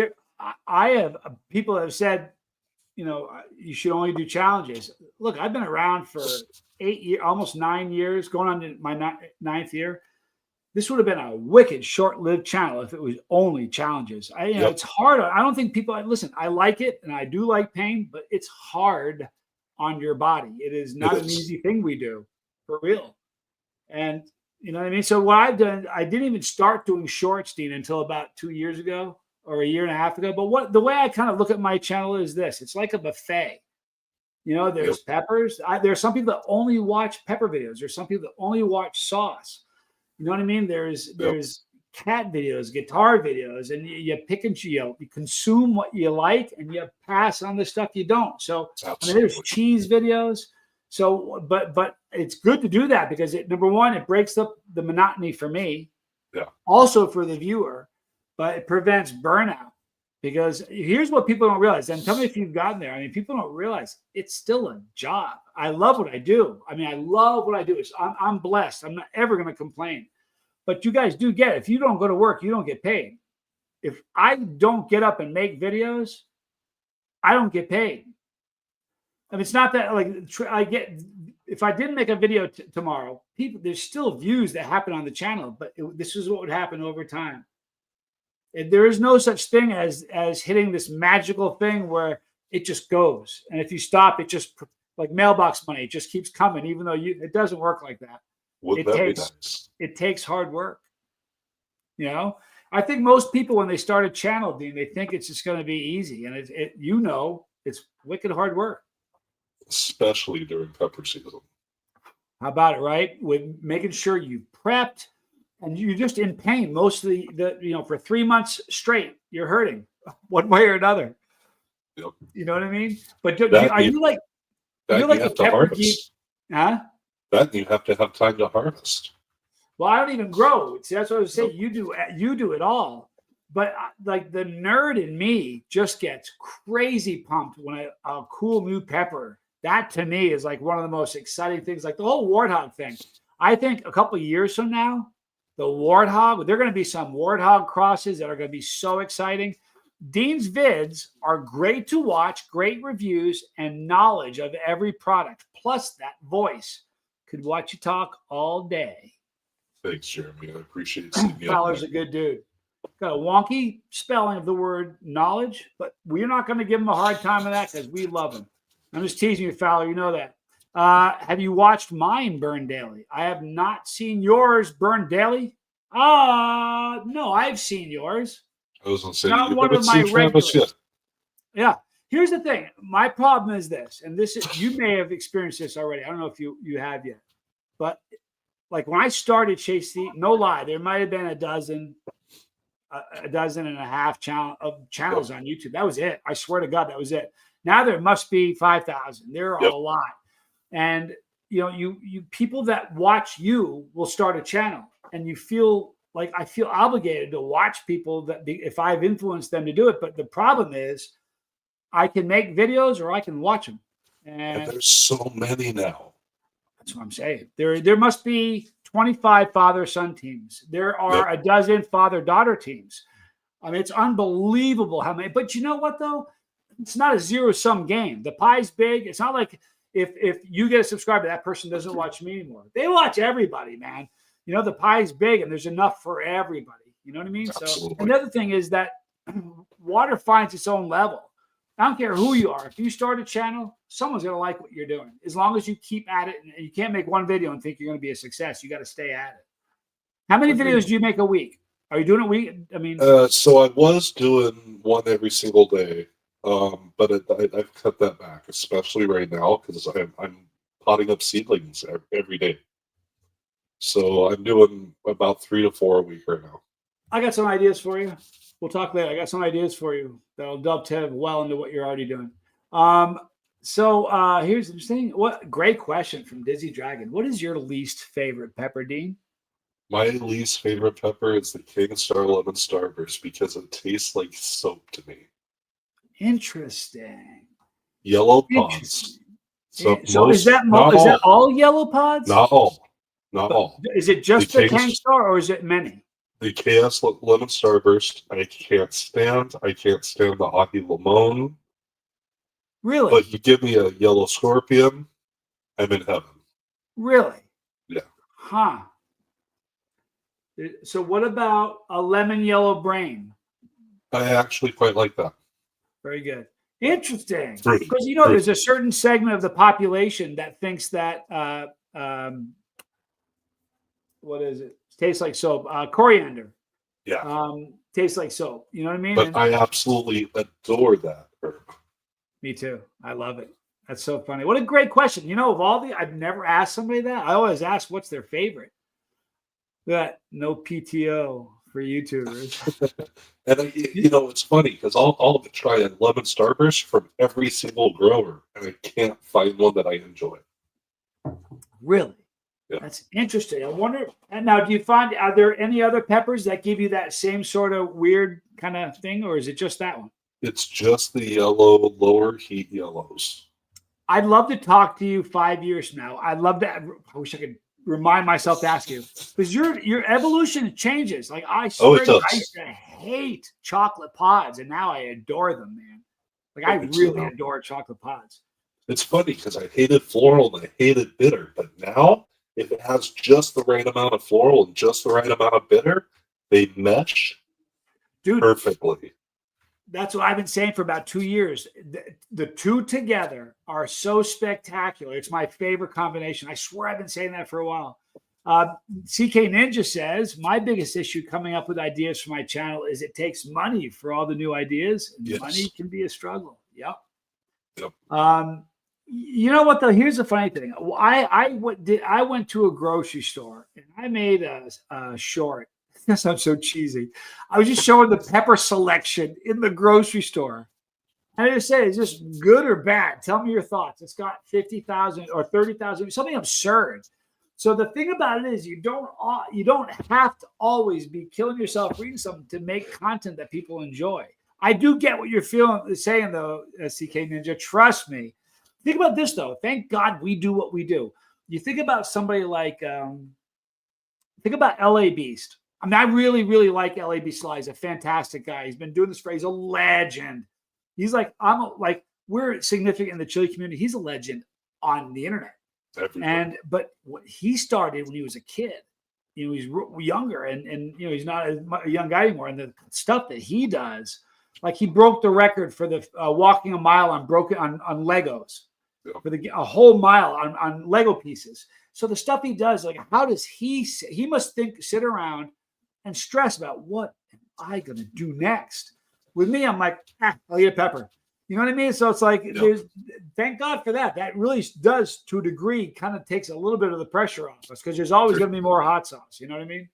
A: I have people have said, you know, you should only do challenges. Look, I've been around for 8 years, almost 9 years, going on to my ninth year. This would have been a wicked short-lived channel if it was only challenges. You know, it's hard. I don't think people listen. I like it, and I do like pain, but it's hard on your body. It is not an easy thing we do, for real. And you know what I mean? So what I've done, I didn't even start doing shorts, Dean, until about 2 years ago or a year and a half ago. But the way I kind of look at my channel is this: it's like a buffet. You know, there's peppers. There are some people that only watch pepper videos. There's some people that only watch sauce. You know what I mean? There's cat videos, guitar videos, and you pick and you consume what you like, and you pass on the stuff you don't. So I mean, there's cheese videos. So, but it's good to do that because number one, it breaks up the monotony for me.
B: Yeah.
A: Also for the viewer, but it prevents burnout. Because here's what people don't realize, and tell me if you've gotten there. I mean, people don't realize it's still a job. I love what I do. I mean, I love what I do. I'm blessed. I'm not ever going to complain. But you guys do get it. If you don't go to work, you don't get paid. If I don't get up and make videos, I don't get paid. I mean, it's not that like I get. If I didn't make a video tomorrow, there's still views that happen on the channel, but this is what would happen over time. There is no such thing as hitting this magical thing where it just goes. And if you stop, it just like mailbox money, it just keeps coming, even though it doesn't work like that. It takes hard work. You know, I think most people, when they start a channel, Dean, they think it's just going to be easy. And it's wicked hard work.
B: Especially during pepper season.
A: How about it, right? With making sure you prepped. And you're just in pain most of for 3 months straight. You're hurting one way or another.
B: Yep.
A: You know what I mean? But are you like a pepper geek? Huh?
B: That you have to have time to harvest.
A: Well, I don't even grow. See, that's what I was saying. You do it all. But like the nerd in me just gets crazy pumped when a cool new pepper. That to me is like one of the most exciting things. Like the whole warthog thing. I think a couple of years from now, the warthog, there are going to be some warthog crosses that are going to be so exciting. Dean's vids are great to watch, great reviews, and knowledge of every product. Plus that voice. Could watch you talk all day.
B: Thanks, Jeremy. I appreciate seeing you.
A: Fowler's a good dude. Got a wonky spelling of the word knowledge, but we're not going to give him a hard time of that because we love him. I'm just teasing you, Fowler. You know that. Have you watched mine burn daily? I have not seen yours burn daily. No, I've seen yours.
B: I was going to say,
A: not one of my regulars. Yeah. Here's the thing. My problem is this, and you may have experienced this already. I don't know if you have yet, but like when I started Chase the, no lie, there might have been a dozen and a half channels on YouTube. That was it. I swear to God, that was it. Now there must be 5,000. There are a lot. And you people that watch you will start a channel, and you feel like I feel obligated to watch people if I've influenced them to do it. But the problem is, I can make videos or I can watch them. And
B: there's so many now.
A: That's what I'm saying. There must be 25 father-son teams. There are a dozen father-daughter teams. I mean, it's unbelievable how many. But you know what though? It's not a zero-sum game. The pie's big. It's not like if you get a subscriber, that person doesn't watch me anymore. They watch everybody, man. You know, the pie's big and there's enough for everybody. You know what I mean?
B: Absolutely.
A: So another thing is that water finds its own level. I don't care who you are. If you start a channel, someone's going to like what you're doing. As long as you keep at it, and you can't make one video and think you're going to be a success. You got to stay at it. How many videos do you make a week? Are you doing a week? I mean,
B: so I was doing one every single day, but I've cut that back, especially right now because I'm potting up seedlings every day. So I'm doing about 3 to 4 a week right now.
A: I got some ideas for you. We'll talk later. I got some ideas for you that'll dovetail well into what you're already doing. So here's interesting. What great question from Dizzy Dragon. What is your least favorite pepper, Dean?
B: My least favorite pepper is the King Star Lemon Starburst because it tastes like soap to me.
A: Interesting.
B: Yellow pods.
A: Interesting.
B: So
A: So is that
B: not
A: is that
B: all,
A: all yellow pods?
B: not all, not
A: But
B: all.
A: is it just the
B: The
A: King
B: King,
A: Star or is it many?
B: the KS Lemon Starburst, I can't stand. I can't stand the Hockey Limon.
A: Really?
B: But you give me a yellow scorpion, I'm in heaven.
A: Really?
B: Yeah.
A: Huh. So what about a lemon yellow brain?
B: I actually quite like that.
A: Very good. Interesting.
B: Fruity.
A: Because you know,
B: Fruity.
A: there's a certain segment of the population that thinks that what is it? Tastes like soap. Coriander.
B: Yeah.
A: Tastes like soap. You know what I mean?
B: But I absolutely adore that herb.
A: Me too. I love it. That's so funny. What a great question. You know, of all the, I've never asked somebody that. I always ask what's their favorite. That no PTO for YouTubers.
B: And you know, it's funny because all of it try a lemon starburst from every single grower, and I can't find one that I enjoy.
A: Really?
B: Yeah.
A: That's interesting. I wonder. And now, do you find, are there any other peppers that give you that same sort of weird kind of thing, or is it just that one?
B: It's just the yellow, lower heat yellows.
A: I'd love to talk to you 5 years from now. I'd love to. I wish I could remind myself to ask you, because your evolution changes. Like I swear, I used to hate chocolate pods, and now I adore them, man. Like I really adore chocolate pods.
B: It's funny because I hated floral and I hated bitter, but now if it has just the right amount of floral and just the right amount of bitter, they mesh perfectly.
A: That's what I've been saying for about 2 years. The two together are so spectacular. It's my favorite combination. I swear I've been saying that for a while. CK Ninja says, my biggest issue coming up with ideas for my channel is it takes money for all the new ideas. And money can be a struggle. Yep. You know what, though? Here's the funny thing. I went to a grocery store and I made a short. That sounds so cheesy. I was just showing the pepper selection in the grocery store. And I just say, is this good or bad? Tell me your thoughts. It's got 50,000 or 30,000, something absurd. So the thing about it is you don't have to always be killing yourself reading something to make content that people enjoy. I do get what you're saying, though, CK Ninja. Trust me. Think about this, though. Thank God we do what we do. You think about somebody like, think about LA Beast. I mean, I really, really like LA Beast Sly. He's a fantastic guy. He's been doing this for, he's a legend. He's like, we're significant in the chili community. He's a legend on the internet. But what he started when he was a kid, you know, he's younger and you know, he's not a young guy anymore. And the stuff that he does, like he broke the record for the walking a mile on Legos, for a whole mile on Lego pieces. So the stuff he does, like, how does he must sit around and stress about what am I going to do next? With me, I'm like, I'll eat a pepper. You know what I mean? So it's like, thank God for that. That really does, to a degree, kind of takes a little bit of the pressure off us because there's always going to be more hot sauce. You know what I mean?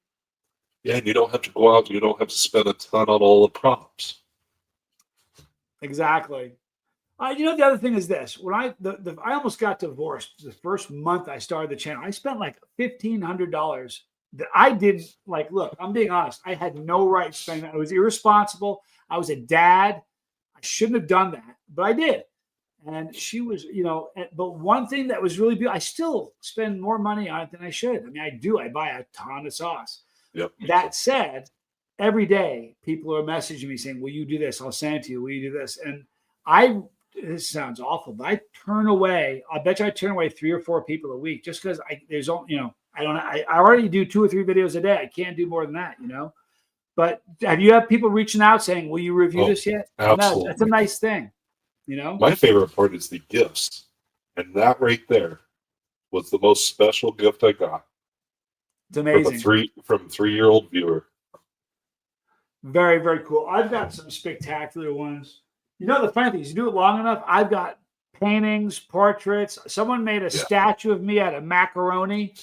B: Yeah, and you don't have to go out. You don't have to spend a ton on all the props.
A: Exactly. You know, the other thing is this. When I almost got divorced the first month I started the channel, I spent like $1,500 that I didn't like. Look, I'm being honest. I had no right spending that. I was irresponsible. I was a dad. I shouldn't have done that, but I did. And she was, you know, but one thing that was really beautiful, I still spend more money on it than I should. I mean, I do. I buy a ton of sauce.
B: Yep.
A: That said, every day people are messaging me saying, will you do this? I'll send it to you. Will you do this? And this sounds awful, but I bet you I turn away 3 or 4 people a week just because I already do 2 or 3 videos a day. I can't do more than that, you know. But have you had people reaching out saying, will you review this yet?
B: Absolutely.
A: That's a nice thing, you know.
B: My favorite part is the gifts. And that right there was the most special gift I got.
A: It's amazing.
B: From a 3-year-old viewer.
A: Very, very cool. I've got some spectacular ones. You know, the funny thing is, you do it long enough, I've got paintings, portraits. Someone made a statue of me out of macaroni.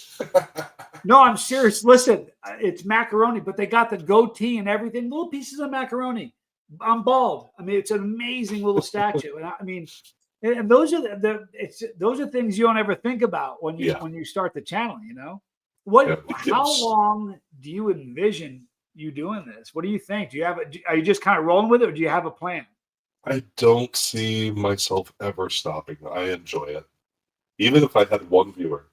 A: No, I'm serious. Listen, it's macaroni, but they got the goatee and everything. Little pieces of macaroni. I'm bald. I mean, it's an amazing little statue. And I mean, And those are those are things you don't ever think about when
B: Yeah.
A: you start the channel. You know,
B: Yeah,
A: how long do you envision you doing this? What do you think? Do you have are you just kind of rolling with it, or do you have a plan?
B: I don't see myself ever stopping. I enjoy it. Even if I had one viewer.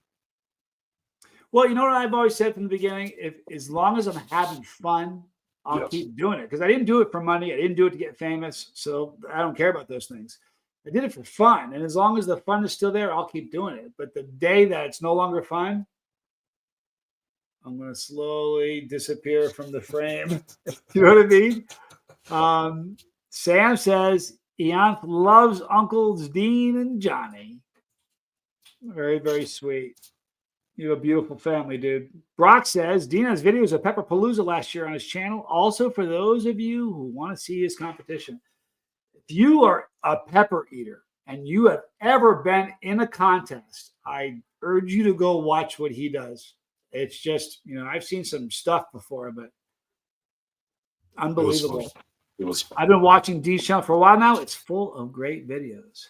A: Well, you know what I've always said from the beginning: if as long as I'm having fun, I'll
B: Yes.
A: keep doing it because I didn't do it for money. I didn't do it to get famous, so I don't care about those things. I did it for fun, and as long as the fun is still there, I'll keep doing it. But the day that it's no longer fun, I'm going to slowly disappear from the frame. You know what I mean? Sam says Ian loves Uncles Dean and Johnny. Very, very sweet. You have a beautiful family, dude. Brock says Dean has videos of Pepperpalooza last year on his channel. Also, for those of you who want to see his competition, if you are a pepper eater and you have ever been in a contest, I urge you to go watch what he does. It's just, I've seen some stuff before, but unbelievable.
B: It was fun.
A: I've been watching Dean's channel for a while now. It's full of great videos.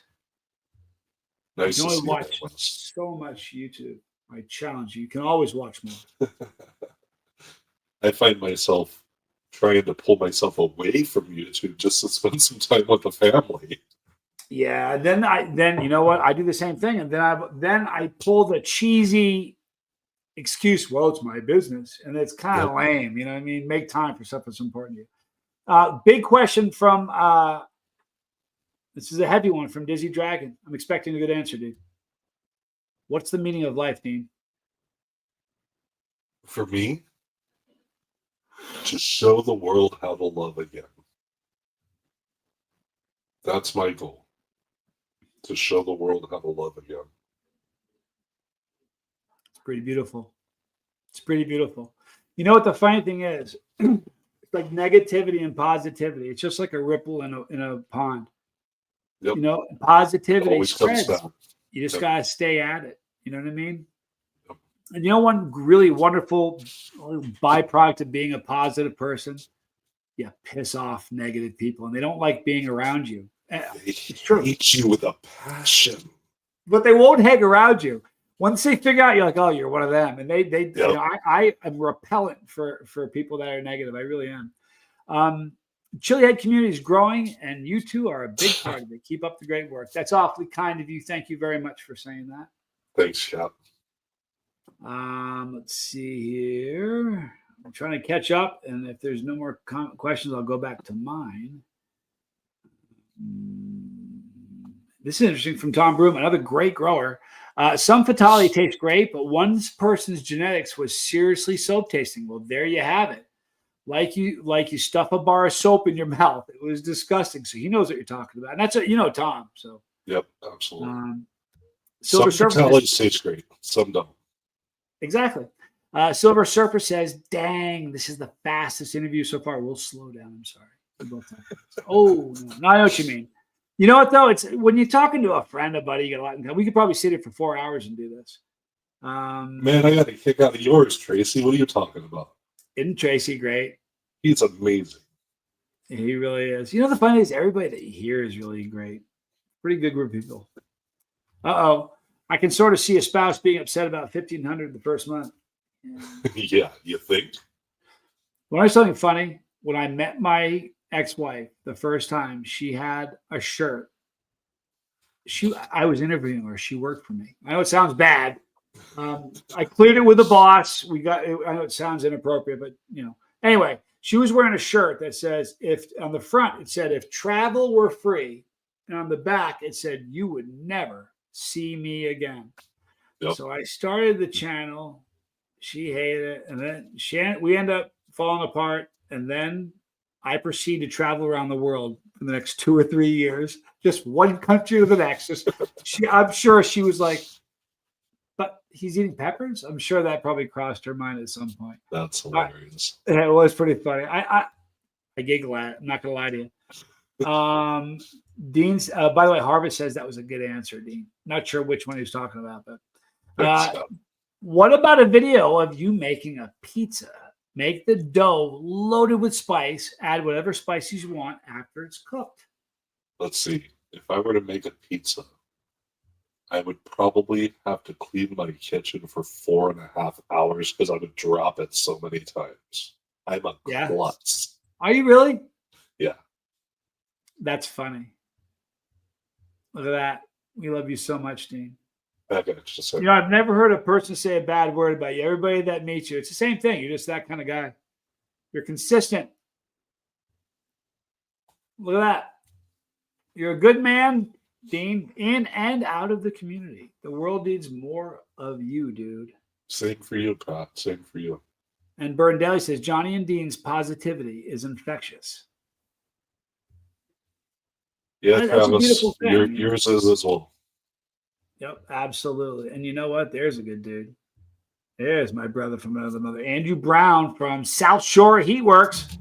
B: Nice
A: You
B: to
A: can only
B: see
A: watch
B: that.
A: so much YouTube. I challenge you. You can always watch more.
B: I find myself trying to pull myself away from YouTube just to spend some time with the family.
A: Yeah, then you know what? I do the same thing, and then I pull the cheesy excuse. Well, it's my business, and it's kind of lame. You know what I mean? Make time for stuff that's important to you. Big question from this is a heavy one from Dizzy Dragon. I'm expecting a good answer, dude. What's the meaning of life, Dean?
B: For me, to show the world how to love again. That's my goal. To show the world how to love again.
A: It's pretty beautiful. It's pretty beautiful. You know what the funny thing is? It's like negativity and positivity. It's just like a ripple in a pond.
B: Yep.
A: Positivity
B: Always comes
A: spreads.
B: back.
A: You just gotta stay at it. You know what I mean?
B: Yep.
A: And one really wonderful byproduct of being a positive person, you piss off negative people, and they don't like being around you.
B: They hate you with a passion.
A: But they won't hang around you. Once they figure out, you're like, oh, you're one of them. And they I am repellent for people that are negative. I really am. Chilihead community is growing, and you two are a big part of it. Keep up the great work. That's awfully kind of you. Thank you very much for saying that.
B: Thanks, Chap.
A: Let's see here. I'm trying to catch up, and if there's no more questions, I'll go back to mine. This is interesting from Tom Broom, another great grower. Some fatality tastes great, but one person's genetics was seriously soap tasting. Well, there you have it. Like you stuff a bar of soap in your mouth. It was disgusting. So he knows what you're talking about. And that's what Tom. So
B: yep, absolutely.
A: Silver
B: Some
A: Surfer
B: fatalities taste great. Some don't.
A: Exactly. Silver Surfer says, "Dang, this is the fastest interview so far." We'll slow down. I'm sorry. Oh, no, I know what you mean. You know what though? It's when you're talking to a friend, a buddy, you get a lot in common. We could probably sit here for 4 hours and do this.
B: Man, I got a kick out of yours, Tracy. What are you talking about?
A: Isn't Tracy great?
B: He's amazing.
A: He really is. The funny is everybody that you hear is really great. Pretty good group of people. I can sort of see a spouse being upset about $1,500 the first month.
B: Yeah, you think?
A: When I was something funny, when I met my ex-wife the first time, she had a shirt. I was interviewing her. She worked for me. I know it sounds bad. I cleared it with the boss. I know it sounds inappropriate, but anyway, she was wearing a shirt that says, on the front, it said, if travel were free. And on the back, it said, you would never see me again. Yep. So I started the channel. She hated it. And then we end up falling apart. And then I proceed to travel around the world for the next 2 or 3 years, just one country to the next. I'm sure she was like, but he's eating peppers? I'm sure that probably crossed her mind at some point.
B: That's hilarious.
A: It was pretty funny. I giggle at it. I'm not going to lie to you. Dean's, by the way, Harvest says that was a good answer, Dean. Not sure which one he was talking about, but what about a video of you making a pizza? Make the dough loaded with spice, add whatever spices you want after it's cooked.
B: Let's see. If I were to make a pizza, I would probably have to clean my kitchen for 4.5 hours because I would drop it so many times. I'm a
A: Yeah.
B: klutz.
A: Are you really?
B: Yeah.
A: That's funny. Look at that. We love you so much, Dean.
B: That guy just said,
A: You know, I've never heard a person say a bad word about you. Everybody that meets you, it's the same thing. You're just that kind of guy. You're consistent. Look at that. You're a good man, Dean, in and out of the community. The world needs more of you, dude.
B: same for you, Pat. Same for you.
A: And Burn Daly says Johnny and Dean's positivity is infectious.
B: Yeah,
A: That's a
B: Travis,
A: beautiful thing.
B: yours is as well.
A: Yep, absolutely. And you know what? There's a good dude. There's my brother from another mother, Andrew Brown from South Shore Heatworks.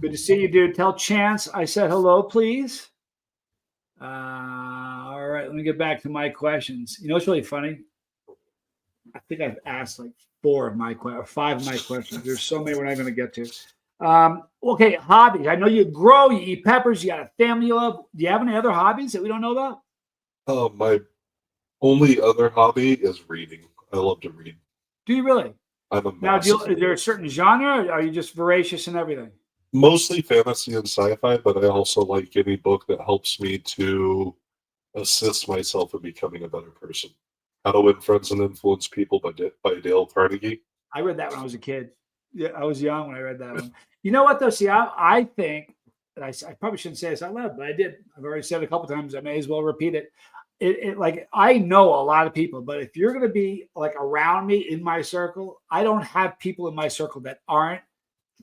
A: Good to see you, dude. Tell Chance I said hello, please. All right, let me get back to my questions. You know what's really funny? I think I've asked like 5 of my questions. There's so many we're not going to get to. Okay, hobbies. I know you grow, you eat peppers, you got a family you love. Do you have any other hobbies that we don't know about?
B: My only other hobby is reading. I love to read.
A: Do you really?
B: I'm a
A: Now,
B: massive
A: is there a certain genre, or are you just voracious in everything?
B: mostly fantasy and sci-fi, but I also like any book that helps me to assist myself in becoming a better person. How to Win Friends and Influence People by Dale Carnegie.
A: I read that when I was a kid. Yeah, I was young when I read that one. You know what, though? See, I think, and I probably shouldn't say this out loud, but I did. I've already said it a couple times. I may as well repeat it. Like, I know a lot of people, but if you're going to be like around me in my circle, I don't have people in my circle that aren't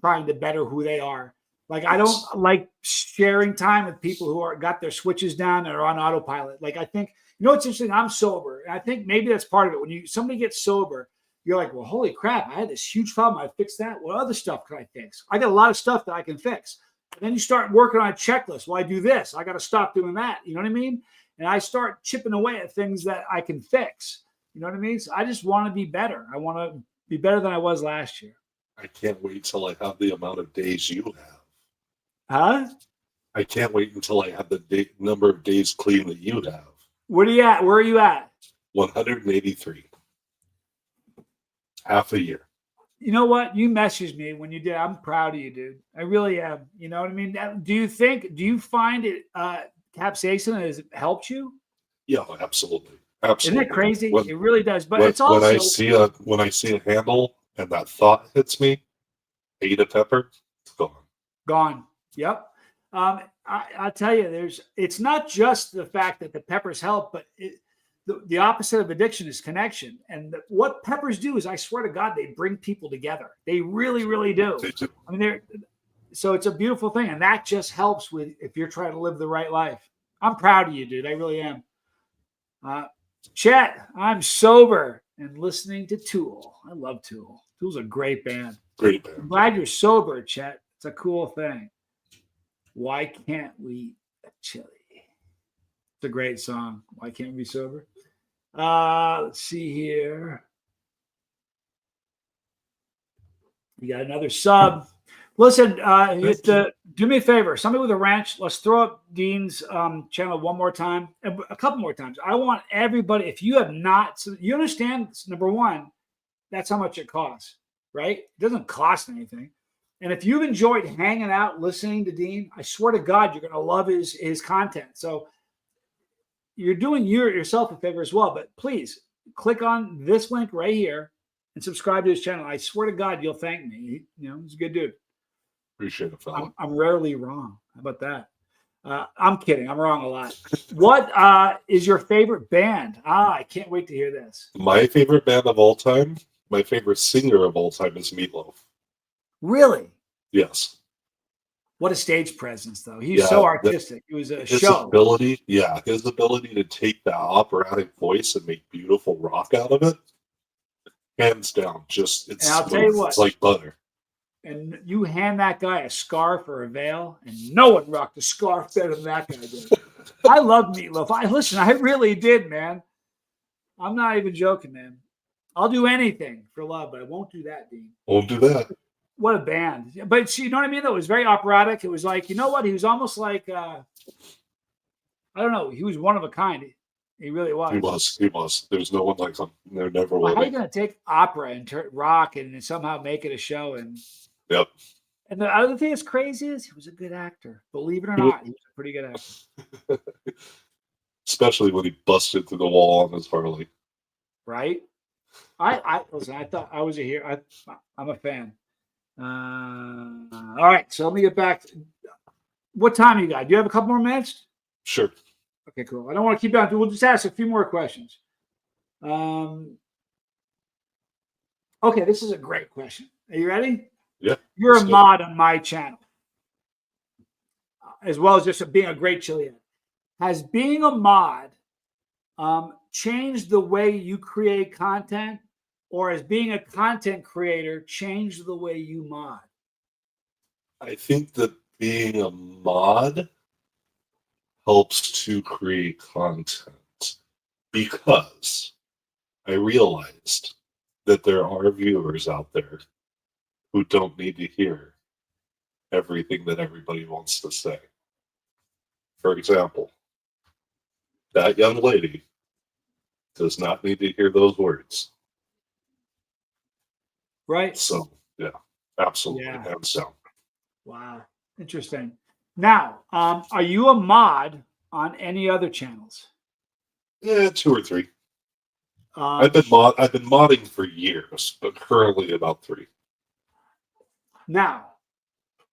A: trying to better who they are. Like, I don't like sharing time with people who are got their switches down and are on autopilot. Like, I think, you know, what's interesting. I'm sober, and I think maybe that's part of it. When somebody gets sober, you're like, well, holy crap, I had this huge problem. I fixed that. What other stuff can I fix? I got a lot of stuff that I can fix. And then you start working on a checklist. Well, I do this. I got to stop doing that. You know what I mean? And I start chipping away at things that I can fix. You know what I mean? So I just want to be better. I want to be better than I was last year.
B: I can't wait till I have the amount of days you have.
A: Huh?
B: I can't wait until I have the number of days clean that you have.
A: Where are you at? Where are you at?
B: 183. Half a year.
A: You know what? You messaged me when you did. I'm proud of you, dude. I really am. You know what I mean? Do you find it capsaicin has helped you?
B: Yeah, absolutely. Absolutely.
A: Isn't it crazy? It really does. But it's also
B: when I see a handle and that thought hits me, I eat a pepper, it's gone.
A: Gone. Yep. I'll tell you, it's not just the fact that the peppers help, but the opposite of addiction is connection. And what peppers do is, I swear to God, they bring people together. They really, really do.
B: They do.
A: I mean, so it's a beautiful thing. And that just helps if you're trying to live the right life. I'm proud of you, dude. I really am. Chet, I'm sober and listening to Tool. I love Tool. Tool's a great band.
B: Great band.
A: I'm glad you're sober, Chet. It's a cool thing. Why can't we chili? It's a great song. Why can't we be sober? Let's see here. You got another sub. Listen, do me a favor. Somebody with a wrench, let's throw up Dean's channel one more time, a couple more times. I want everybody, if you have not, so you understand, number one, that's how much it costs, right? It doesn't cost anything. And if you've enjoyed hanging out, listening to Dean, I swear to God, you're going to love his content. So you're doing yourself a favor as well. But please click on this link right here and subscribe to his channel. I swear to God, you'll thank me. He's a good dude.
B: Appreciate it, fella.
A: I'm rarely wrong. How about that? I'm kidding. I'm wrong a lot. What is your favorite band? I can't wait to hear this.
B: My favorite band of all time, my favorite singer of all time is Meatloaf.
A: Really?
B: Yes.
A: What a stage presence, though. He's so artistic. It was a show.
B: His ability to take the operatic voice and make beautiful rock out of it, hands down. It's
A: I'll tell you what,
B: it's like butter.
A: And you hand that guy a scarf or a veil, and no one rocked a scarf better than that guy did. I love Meatloaf. I really did, man. I'm not even joking, man. I'll do anything for love, but I won't do that, Dean.
B: Won't do that.
A: What a band. But you know what I mean, though? It was very operatic. It was like, you know what? He was almost like I don't know. He was one of a kind. He really was.
B: He was. There's no one like him. There never
A: Well,
B: will
A: how are you
B: be.
A: going to take opera and rock and somehow make it a show?
B: Yep.
A: And the other thing that's crazy is he was a good actor. Believe it or not, he was a pretty good actor.
B: Especially when he busted through the wall on his Harley.
A: Right? I listen. I thought I was a hero. I'm a fan. All right, so let me get back. What time you got? Do you have a couple more minutes?
B: Sure.
A: Okay, cool. I don't want to keep you on. We'll just ask a few more questions. Okay, this is a great question. Are you ready?
B: Yeah.
A: You're a mod on my channel, as well as just being a great Chilihead. Has being a mod changed the way you create content, or has being a content creator changed the way you mod?
B: I think that being a mod helps to create content because I realized that there are viewers out there who don't need to hear everything that everybody wants to say. For example, that young lady does not need to hear those words.
A: Right?
B: So, yeah, absolutely.
A: Yeah.
B: Hands down.
A: Wow. Interesting. Now, are you a mod on any other channels?
B: Yeah, 2 or 3. I've been modding for years, but currently about 3.
A: Now,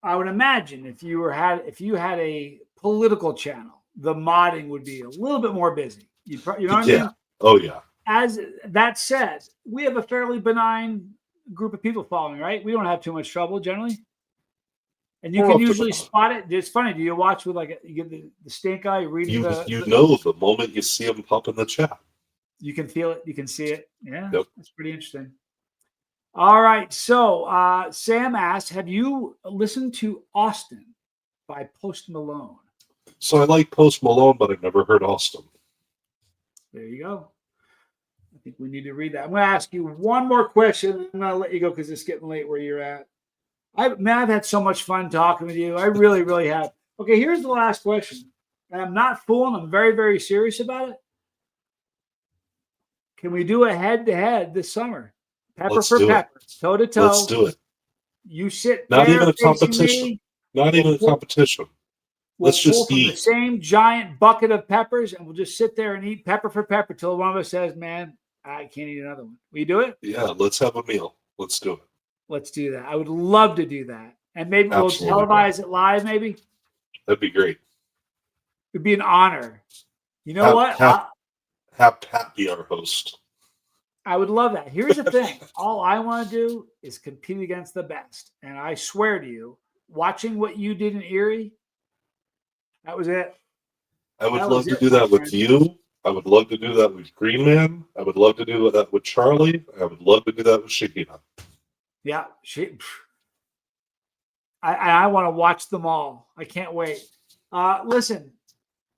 A: I would imagine if you had a political channel, the modding would be a little bit more busy. You know what I mean?
B: Oh yeah.
A: As that said, we have a fairly benign group of people following, right? We don't have too much trouble generally. And you can usually spot it. It's funny. Do you watch with you get the stink eye reading
B: you know the moment you see them pop in the chat.
A: You can feel it. You can see it. Yeah,
B: yep.
A: That's pretty interesting. All right. So Sam asked, have you listened to Austin by Post Malone?
B: So I like Post Malone, but I've never heard Austin.
A: There you go. I think we need to read that. I'm going to ask you one more question. I'm going to let you go because it's getting late where you're at. I've had so much fun talking with you. I really, really have. Okay, here's the last question. And I'm not fooling. I'm very, very serious about it. Can we do a head-to-head this summer? Pepper for pepper, toe-to-toe.
B: Let's do it.
A: You sit
B: Not
A: there
B: even a
A: facing
B: competition.
A: me.
B: Not even a competition. Let's just
A: pull
B: eat.
A: from the same giant bucket of peppers, and we'll just sit there and eat pepper for pepper till one of us says, man, I can't eat another one. Will you do it?
B: Yeah, let's have a meal. Let's do it.
A: Let's do that. I would love to do that. And maybe we'll televise it live, maybe.
B: That'd be great.
A: It'd be an honor. You know what?
B: Have Pat be our host.
A: I would love that. Here's the thing. All I want to do is compete against the best. And I swear to you, watching what you did in Erie, that was it.
B: I would love to do that with you. I would love to do that with Green Man. I would love to do that with Charlie. I would love to do that with Shakina.
A: Yeah. I want to watch them all. I can't wait. Listen,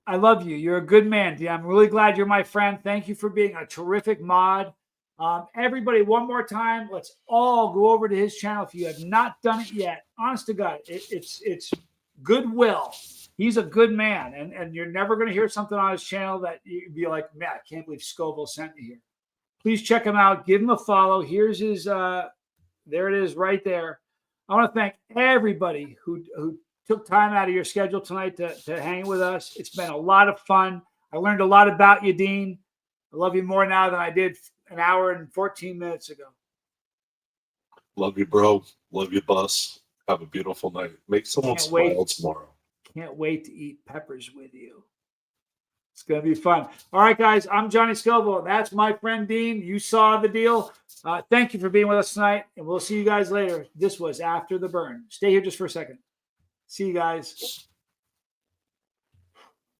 A: I love you. You're a good man. I'm really glad you're my friend. Thank you for being a terrific mod. Everybody, one more time, let's all go over to his channel if you have not done it yet. Honest to God, it's goodwill. He's a good man, and you're never going to hear something on his channel that you'd be like, man, I can't believe Scoville sent me here. Please check him out. Give him a follow. Here's his, there it is right there. I want to thank everybody who took time out of your schedule tonight to hang with us. It's been a lot of fun. I learned a lot about you, Dean. I love you more now than I did an hour and 14 minutes ago.
B: Love you, bro. Love you, boss. Have a beautiful night. Make someone smile tomorrow.
A: Can't wait to eat peppers with you. It's going to be fun. All right, guys. I'm Johnny Scoville. That's my friend Dean. You saw the deal. Thank you for being with us tonight, and we'll see you guys later. This was After the Burn. Stay here just for a second. See you guys.